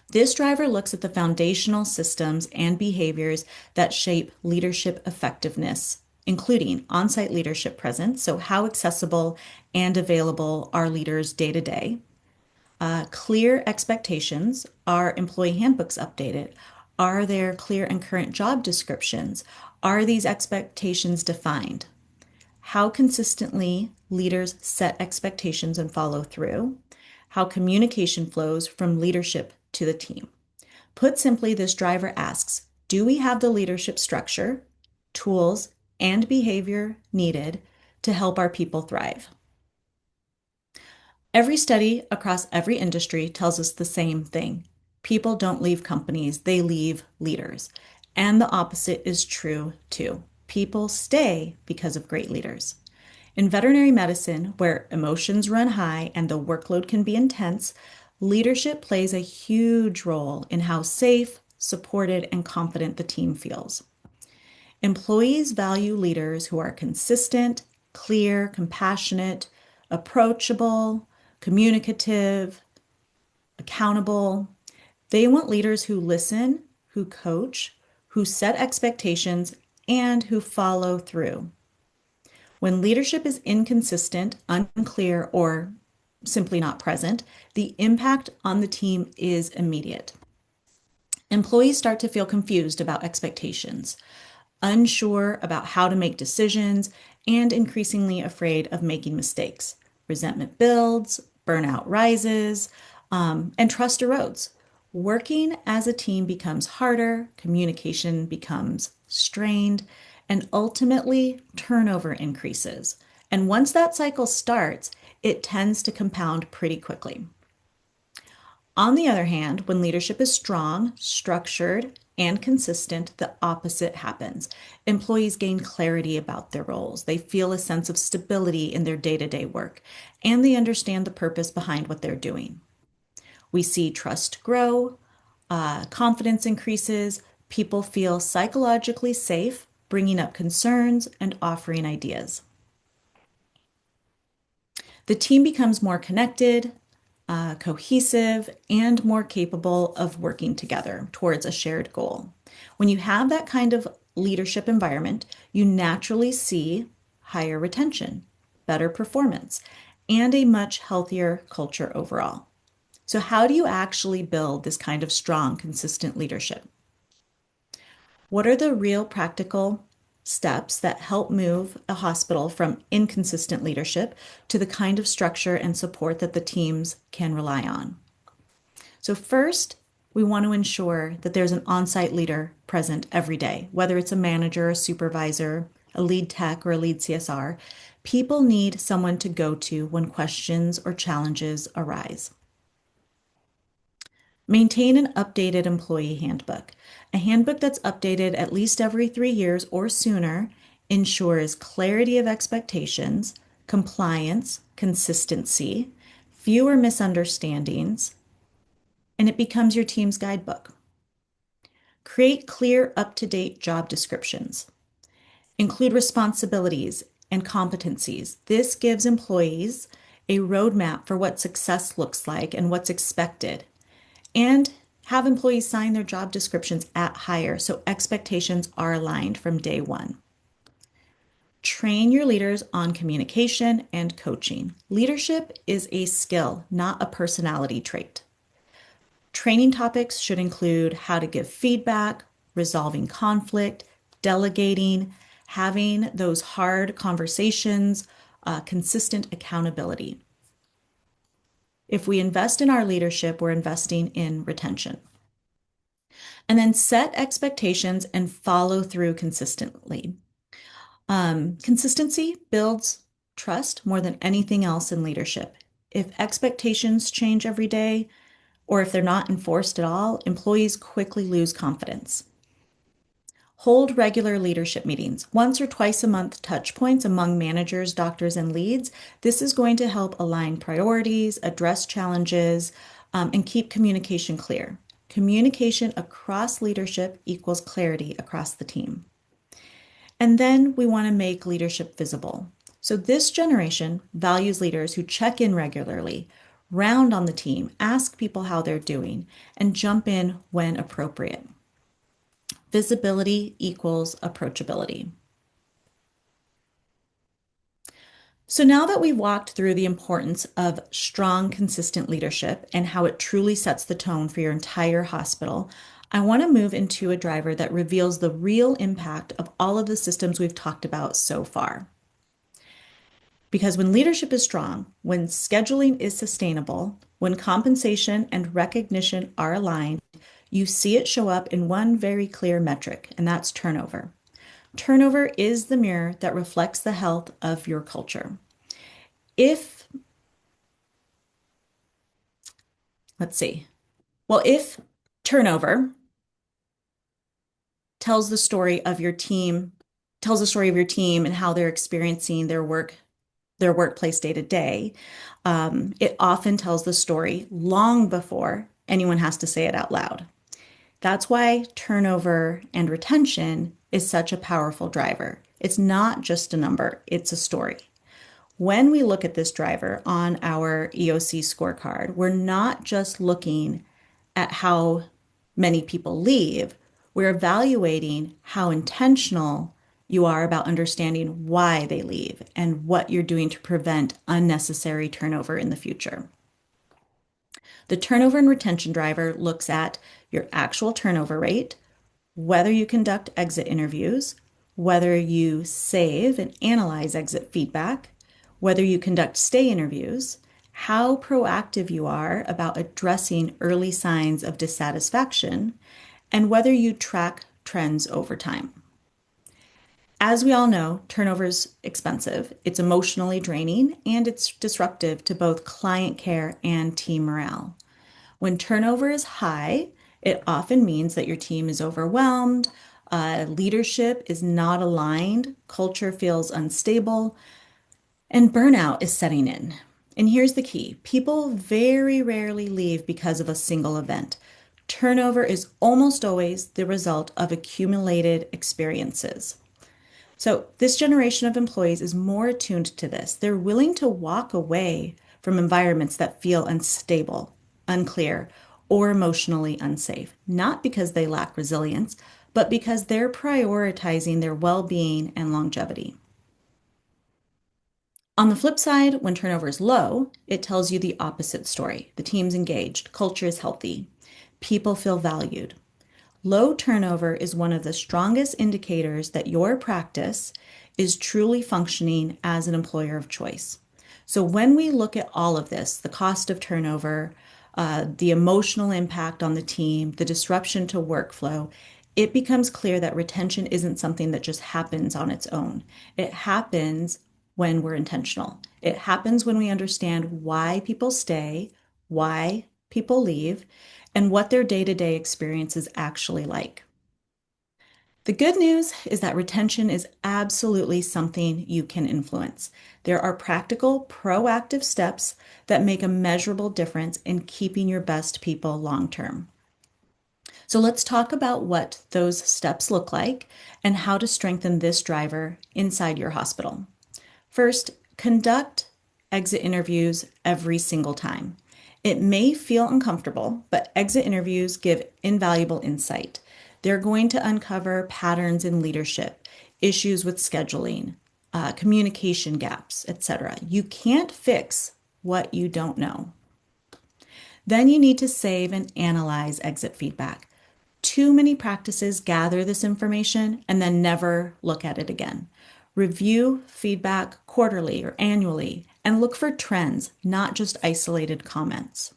This driver looks at the foundational systems and behaviors that shape leadership effectiveness, including on site leadership presence. So, how accessible and available are leaders day to day? Clear expectations. Are employee handbooks updated? Are there clear and current job descriptions? Are these expectations defined? How consistently leaders set expectations and follow through? How communication flows from leadership to the team. Put simply, this driver asks, do we have the leadership structure, tools, and behavior needed to help our people thrive? Every study across every industry tells us the same thing. People don't leave companies, they leave leaders. And the opposite is true too. People stay because of great leaders. In veterinary medicine, where emotions run high and the workload can be intense, leadership plays a huge role in how safe, supported, and confident the team feels. Employees value leaders who are consistent, clear, compassionate, approachable, communicative, accountable. They want leaders who listen, who coach, who set expectations, and who follow through. When leadership is inconsistent, unclear, or simply not present, the impact on the team is immediate. Employees start to feel confused about expectations, unsure about how to make decisions, and increasingly afraid of making mistakes. Resentment builds, burnout rises, and trust erodes. Working as a team becomes harder, communication becomes strained, and ultimately turnover increases. And once that cycle starts, it tends to compound pretty quickly. On the other hand, when leadership is strong, structured, and consistent, the opposite happens. Employees gain clarity about their roles. They feel a sense of stability in their day to day work, and they understand the purpose behind what they're doing. We see trust grow, confidence increases, people feel psychologically safe, bringing up concerns and offering ideas. The team becomes more connected, cohesive, and more capable of working together towards a shared goal. When you have that kind of leadership environment, you naturally see higher retention, better performance, and a much healthier culture overall. So, how do you actually build this kind of strong, consistent leadership? What are the real practical steps that help move a hospital from inconsistent leadership to the kind of structure and support that the teams can rely on? So, first, we want to ensure that there's an on site leader present every day, whether it's a manager, a supervisor, a lead tech, or a lead CSR. People need someone to go to when questions or challenges arise. Maintain an updated employee handbook. A handbook that's updated at least every 3 years or sooner ensures clarity of expectations, compliance, consistency, fewer misunderstandings, and it becomes your team's guidebook. Create clear, up-to-date job descriptions. Include responsibilities and competencies. This gives employees a roadmap for what success looks like and what's expected. And have employees sign their job descriptions at hire so expectations are aligned from day one. Train your leaders on communication and coaching. Leadership is a skill, not a personality trait. Training topics should include how to give feedback, resolving conflict, delegating, having those hard conversations, consistent accountability. If we invest in our leadership, we're investing in retention. And then set expectations and follow through consistently. Consistency builds trust more than anything else in leadership. If expectations change every day, or if they're not enforced at all, employees quickly lose confidence. Hold regular leadership meetings, once or twice a month touch points among managers, doctors, and leads. This is going to help align priorities, address challenges, and keep communication clear. Communication across leadership equals clarity across the team. And then we want to make leadership visible. So this generation values leaders who check in regularly, round on the team, ask people how they're doing, and jump in when appropriate. Visibility equals approachability. So now that we've walked through the importance of strong, consistent leadership and how it truly sets the tone for your entire hospital, I want to move into a driver that reveals the real impact of all of the systems we've talked about so far. Because when leadership is strong, when scheduling is sustainable, when compensation and recognition are aligned, you see it show up in one very clear metric, and that's turnover. Turnover is the mirror that reflects the health of your culture. If, let's see, well, if turnover tells the story of your team, tells the story of your team and how they're experiencing their workplace day to day, it often tells the story long before anyone has to say it out loud. That's why turnover and retention is such a powerful driver. It's not just a number, it's a story. When we look at this driver on our EOC scorecard, we're not just looking at how many people leave, we're evaluating how intentional you are about understanding why they leave and what you're doing to prevent unnecessary turnover in the future. The turnover and retention driver looks at your actual turnover rate, whether you conduct exit interviews, whether you save and analyze exit feedback, whether you conduct stay interviews, how proactive you are about addressing early signs of dissatisfaction, and whether you track trends over time. As we all know, turnover is expensive, it's emotionally draining, and it's disruptive to both client care and team morale. When turnover is high, it often means that your team is overwhelmed, leadership is not aligned, culture feels unstable, and burnout is setting in. And here's the key: people very rarely leave because of a single event. Turnover is almost always the result of accumulated experiences. So, this generation of employees is more attuned to this. They're willing to walk away from environments that feel unstable, unclear, or emotionally unsafe, not because they lack resilience, but because they're prioritizing their well being and longevity. On the flip side, when turnover is low, it tells you the opposite story. The team's engaged, culture is healthy, people feel valued. Low turnover is one of the strongest indicators that your practice is truly functioning as an employer of choice. So when we look at all of this, the cost of turnover, the emotional impact on the team, the disruption to workflow, it becomes clear that retention isn't something that just happens on its own. It happens when we're intentional. It happens when we understand why people stay, why people leave, and what their day-to-day experience is actually like. The good news is that retention is absolutely something you can influence. There are practical, proactive steps that make a measurable difference in keeping your best people long term. So let's talk about what those steps look like and how to strengthen this driver inside your hospital. First, conduct exit interviews every single time. It may feel uncomfortable, but exit interviews give invaluable insight. They're going to uncover patterns in leadership, issues with scheduling, communication gaps, etc. You can't fix what you don't know. Then you need to save and analyze exit feedback. Too many practices gather this information and then never look at it again. Review feedback quarterly or annually and look for trends, not just isolated comments.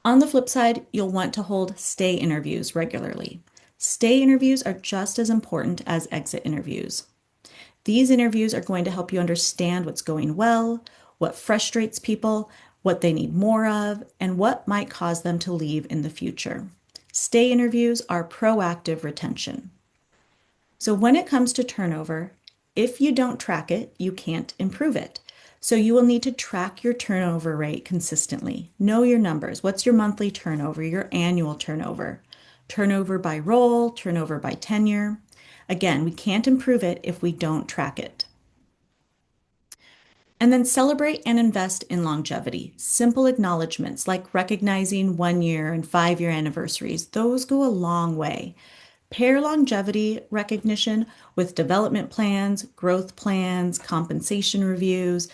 On the flip side, you'll want to hold stay interviews regularly. Stay interviews are just as important as exit interviews. These interviews are going to help you understand what's going well, what frustrates people, what they need more of, and what might cause them to leave in the future. Stay interviews are proactive retention. So when it comes to turnover, if you don't track it, you can't improve it. So you will need to track your turnover rate consistently. Know your numbers. What's your monthly turnover, your annual turnover? Turnover by role, turnover by tenure. Again, we can't improve it if we don't track it. And then celebrate and invest in longevity. Simple acknowledgments like recognizing 1 year and 5 year anniversaries, those go a long way. Pair longevity recognition with development plans, growth plans, compensation reviews,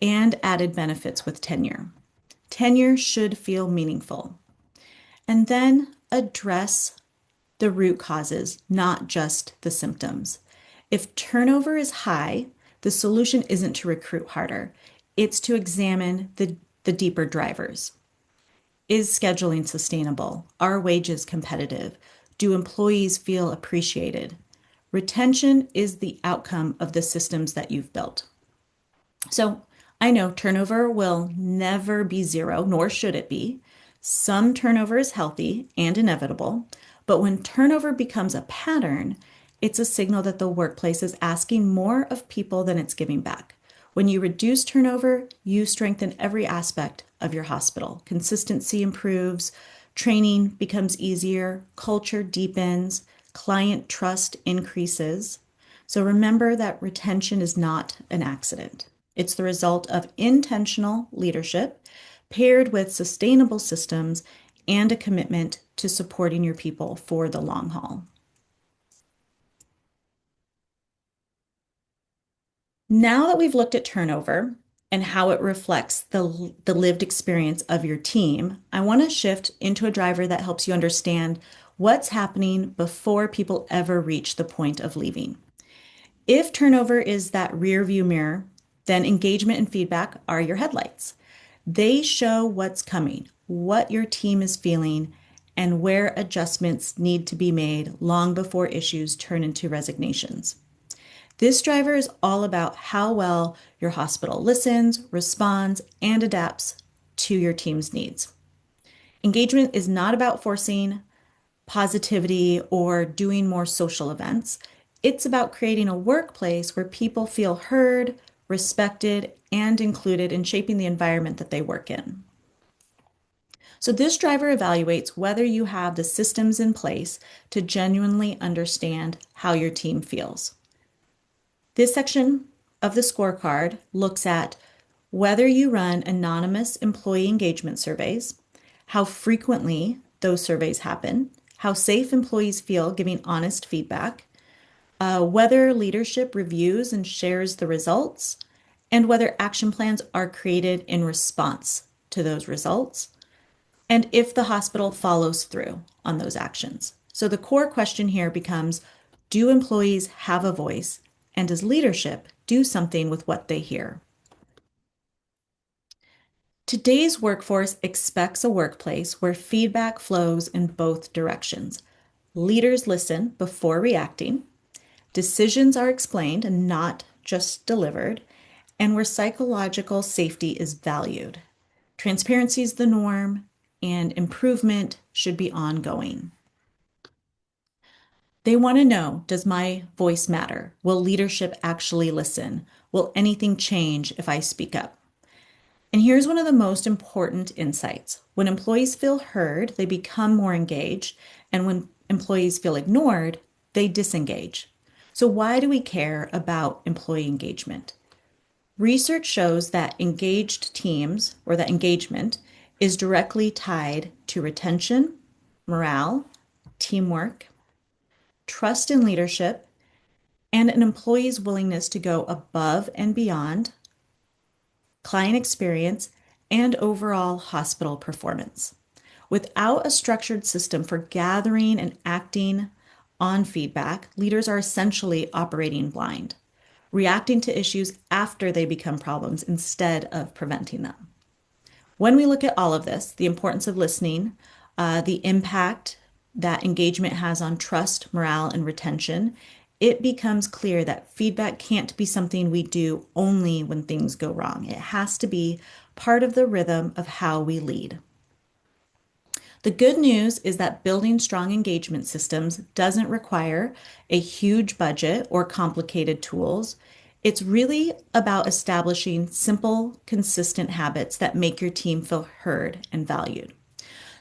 and added benefits with tenure. Tenure should feel meaningful. And then address the root causes, not just the symptoms. If turnover is high, the solution isn't to recruit harder, it's to examine the deeper drivers. Is scheduling sustainable? Are wages competitive? Do employees feel appreciated? Retention is the outcome of the systems that you've built. So I know turnover will never be zero, nor should it be. Some turnover is healthy and inevitable, but when turnover becomes a pattern, it's a signal that the workplace is asking more of people than it's giving back. When you reduce turnover, you strengthen every aspect of your hospital. Consistency improves, training becomes easier, culture deepens, client trust increases. So remember that retention is not an accident. It's the result of intentional leadership paired with sustainable systems and a commitment to supporting your people for the long haul. Now that we've looked at turnover and how it reflects the lived experience of your team, I want to shift into a driver that helps you understand what's happening before people ever reach the point of leaving. If turnover is that rear view mirror, then engagement and feedback are your headlights. They show what's coming, what your team is feeling, and where adjustments need to be made long before issues turn into resignations. This driver is all about how well your hospital listens, responds, and adapts to your team's needs. Engagement is not about forcing positivity or doing more social events. It's about creating a workplace where people feel heard, respected, and included in shaping the environment that they work in. So, this driver evaluates whether you have the systems in place to genuinely understand how your team feels. This section of the scorecard looks at whether you run anonymous employee engagement surveys, how frequently those surveys happen, how safe employees feel giving honest feedback, whether leadership reviews and shares the results, and whether action plans are created in response to those results, and if the hospital follows through on those actions. So the core question here becomes, do employees have a voice, and does leadership do something with what they hear? Today's workforce expects a workplace where feedback flows in both directions. Leaders listen before reacting, decisions are explained and not just delivered, and where psychological safety is valued. Transparency is the norm, and improvement should be ongoing. They want to know, does my voice matter? Will leadership actually listen? Will anything change if I speak up? And here's one of the most important insights. When employees feel heard, they become more engaged. And when employees feel ignored, they disengage. So, why do we care about employee engagement? Research shows that engaged teams, or that engagement, is directly tied to retention, morale, teamwork, trust in leadership, and an employee's willingness to go above and beyond client experience, and overall hospital performance. Without a structured system for gathering and acting on feedback, leaders are essentially operating blind, reacting to issues after they become problems instead of preventing them. When we look at all of this, the importance of listening, the impact that engagement has on trust, morale, and retention, it becomes clear that feedback can't be something we do only when things go wrong. It has to be part of the rhythm of how we lead. The good news is that building strong engagement systems doesn't require a huge budget or complicated tools. It's really about establishing simple, consistent habits that make your team feel heard and valued.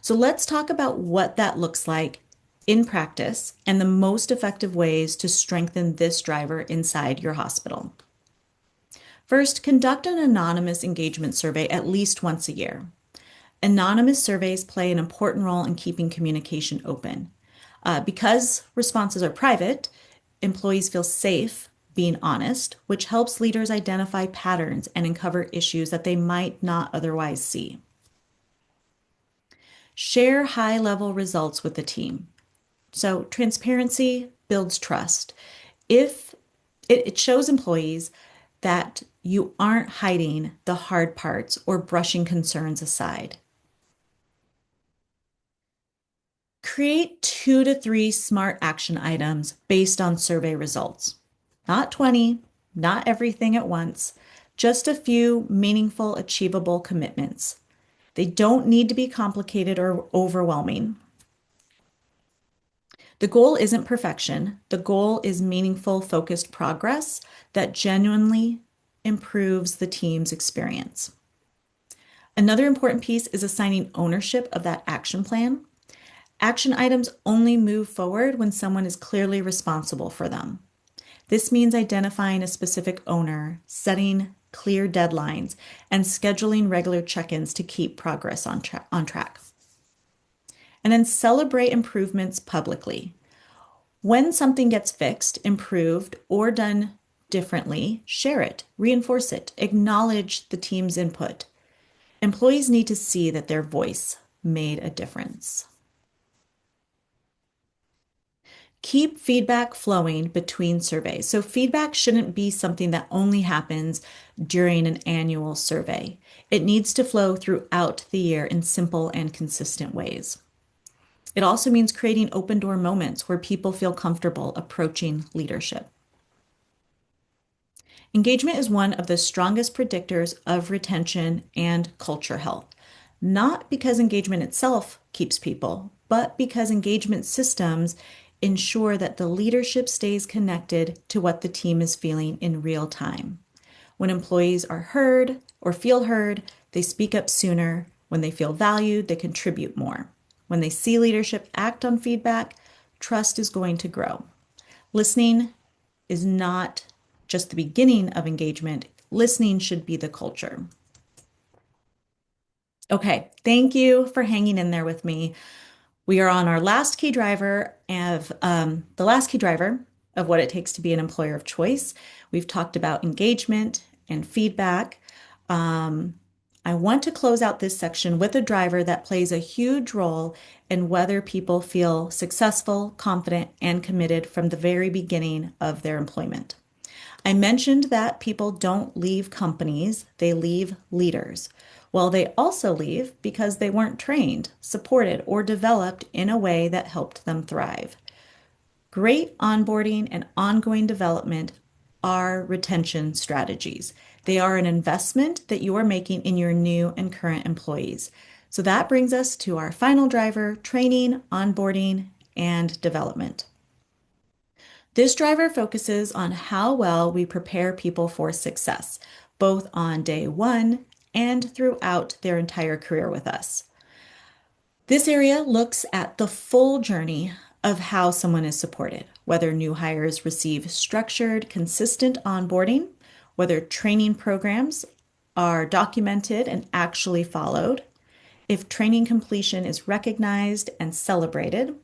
So let's talk about what that looks like in practice and the most effective ways to strengthen this driver inside your hospital. First, conduct an anonymous engagement survey at least once a year. Anonymous surveys play an important role in keeping communication open. Because responses are private, employees feel safe being honest, which helps leaders identify patterns and uncover issues that they might not otherwise see. Share high level results with the team. So, transparency builds trust. If it shows employees that you aren't hiding the hard parts or brushing concerns aside. Create 2 to 3 smart action items based on survey results. Not 20, not everything at once, just a few meaningful, achievable commitments. They don't need to be complicated or overwhelming. The goal isn't perfection. The goal is meaningful, focused progress that genuinely improves the team's experience. Another important piece is assigning ownership of that action plan. Action items only move forward when someone is clearly responsible for them. This means identifying a specific owner, setting clear deadlines, and scheduling regular check-ins to keep progress on track. And then celebrate improvements publicly. When something gets fixed, improved, or done differently, share it, reinforce it, acknowledge the team's input. Employees need to see that their voice made a difference. Keep feedback flowing between surveys. So, feedback shouldn't be something that only happens during an annual survey. It needs to flow throughout the year in simple and consistent ways. It also means creating open door moments where people feel comfortable approaching leadership. Engagement is one of the strongest predictors of retention and culture health, not because engagement itself keeps people, but because engagement systems ensure that the leadership stays connected to what the team is feeling in real time. When employees are heard or feel heard, they speak up sooner. When they feel valued, they contribute more. When they see leadership act on feedback, trust is going to grow. Listening is not just the beginning of engagement. Listening should be the culture. Okay, thank you for hanging in there with me. We are on our last key driver of the last key driver of what it takes to be an employer of choice. We've talked about engagement and feedback. Um, I want to close out this section with a driver that plays a huge role in whether people feel successful, confident, and committed from the very beginning of their employment. I mentioned that people don't leave companies, they leave leaders. Well, they also leave because they weren't trained, supported, or developed in a way that helped them thrive. Great onboarding and ongoing development are retention strategies. They are an investment that you are making in your new and current employees. So that brings us to our final driver, training, onboarding, and development. This driver focuses on how well we prepare people for success, both on day 1 and throughout their entire career with us. This area looks at the full journey of how someone is supported, whether new hires receive structured, consistent onboarding, whether training programs are documented and actually followed, if training completion is recognized and celebrated,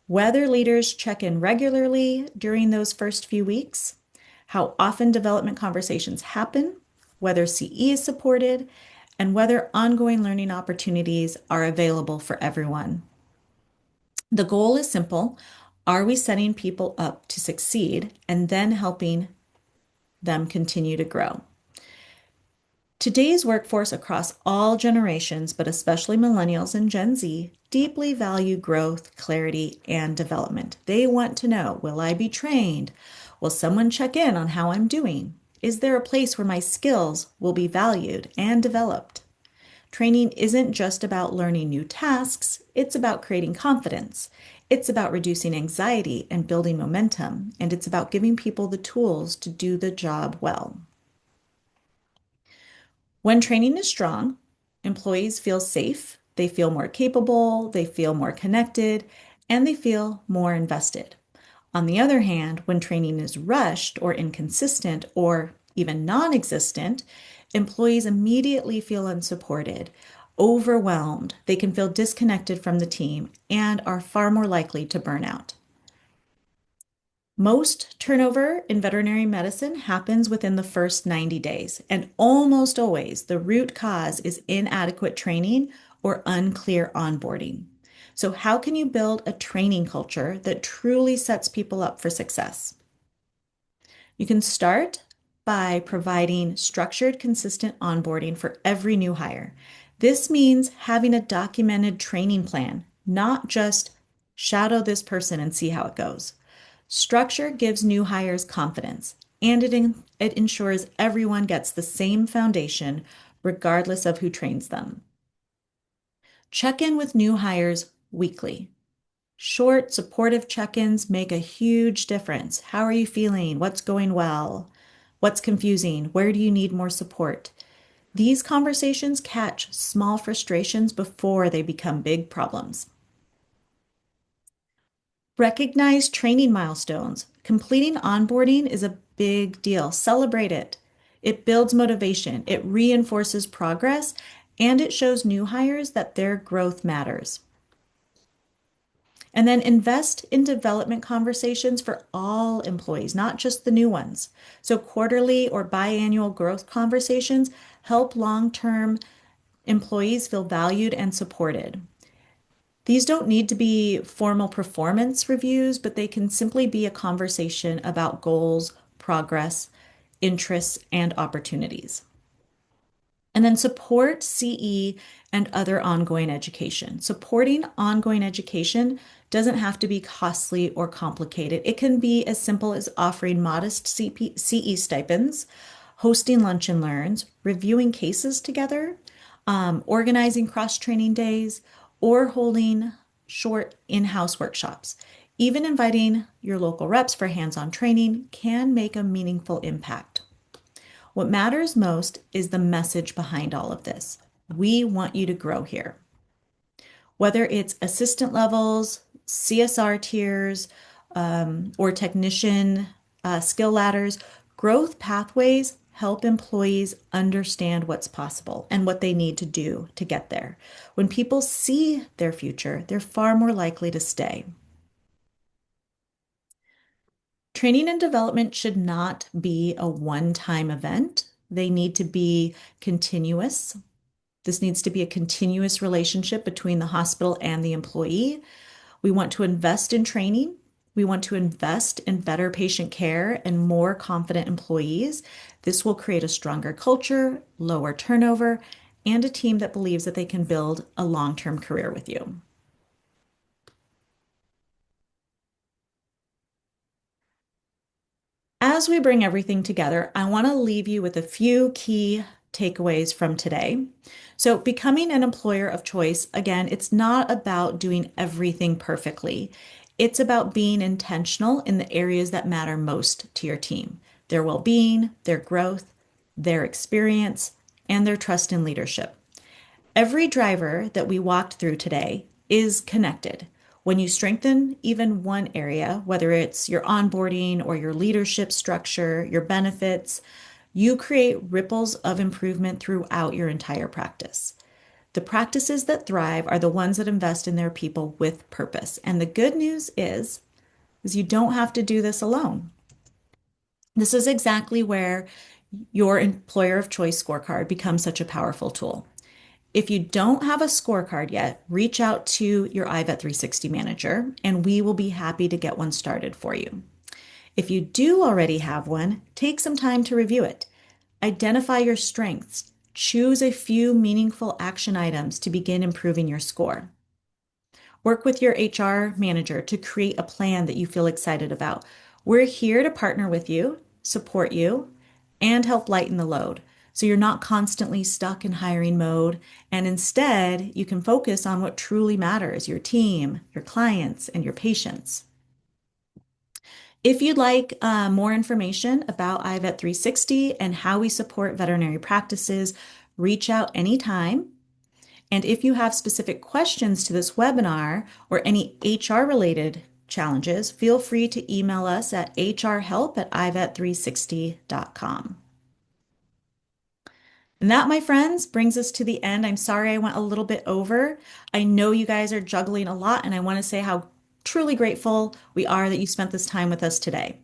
whether leaders check in regularly during those first few weeks, how often development conversations happen, whether CE is supported, and whether ongoing learning opportunities are available for everyone. The goal is simple. Are we setting people up to succeed and then helping them continue to grow? Today's workforce across all generations, but especially millennials and Gen Z, deeply value growth, clarity, and development. They want to know, will I be trained? Will someone check in on how I'm doing? Is there a place where my skills will be valued and developed? Training isn't just about learning new tasks, it's about creating confidence. It's about reducing anxiety and building momentum, and it's about giving people the tools to do the job well. When training is strong, employees feel safe, they feel more capable, they feel more connected, and they feel more invested. On the other hand, when training is rushed or inconsistent or even non existent, employees immediately feel unsupported, overwhelmed, they can feel disconnected from the team, and are far more likely to burn out. Most turnover in veterinary medicine happens within the first 90 days, and almost always the root cause is inadequate training or unclear onboarding. So, how can you build a training culture that truly sets people up for success? You can start by providing structured, consistent onboarding for every new hire. This means having a documented training plan, not just shadow this person and see how it goes. Structure gives new hires confidence, and it ensures everyone gets the same foundation regardless of who trains them. Check in with new hires weekly. Short, supportive check ins make a huge difference. How are you feeling? What's going well? What's confusing? Where do you need more support? These conversations catch small frustrations before they become big problems. Recognize training milestones. Completing onboarding is a big deal. Celebrate it. It builds motivation, it reinforces progress, and it shows new hires that their growth matters. And then invest in development conversations for all employees, not just the new ones. So, quarterly or biannual growth conversations help long term employees feel valued and supported. These don't need to be formal performance reviews, but they can simply be a conversation about goals, progress, interests, and opportunities. And then support CE and other ongoing education. Supporting ongoing education doesn't have to be costly or complicated. It can be as simple as offering modest CE stipends, hosting lunch and learns, reviewing cases together, organizing cross-training days, or holding short in-house workshops. Even inviting your local reps for hands-on training can make a meaningful impact. What matters most is the message behind all of this. We want you to grow here. Whether it's assistant levels, CSR tiers, or technician skill ladders, growth pathways help employees understand what's possible and what they need to do to get there. When people see their future, they're far more likely to stay. Training and development should not be a one-time event. They need to be continuous. This needs to be a continuous relationship between the hospital and the employee. We want to invest in training. We want to invest in better patient care and more confident employees. This will create a stronger culture, lower turnover, and a team that believes that they can build a long-term career with you. As we bring everything together, I want to leave you with a few key takeaways from today. So, becoming an employer of choice, again, it's not about doing everything perfectly. It's about being intentional in the areas that matter most to your team, their well being, their growth, their experience, and their trust in leadership. Every driver that we walked through today is connected. When you strengthen even one area, whether it's your onboarding or your leadership structure, your benefits, you create ripples of improvement throughout your entire practice. The practices that thrive are the ones that invest in their people with purpose. And the good news is you don't have to do this alone. This is exactly where your employer of choice scorecard becomes such a powerful tool. If you don't have a scorecard yet, reach out to your iVet 360 manager and we will be happy to get one started for you. If you do already have one, take some time to review it. Identify your strengths. Choose a few meaningful action items to begin improving your score. Work with your HR manager to create a plan that you feel excited about. We're here to partner with you, support you, and help lighten the load. So you're not constantly stuck in hiring mode, and instead you can focus on what truly matters, your team, your clients, and your patients. If you'd like more information about iVet 360 and how we support veterinary practices, reach out anytime. And if you have specific questions to this webinar or any HR related challenges, feel free to email us at hrhelp@ivet360.com. And that, my friends, brings us to the end. I'm sorry I went a little bit over. I know you guys are juggling a lot, and I want to say how truly grateful we are that you spent this time with us today.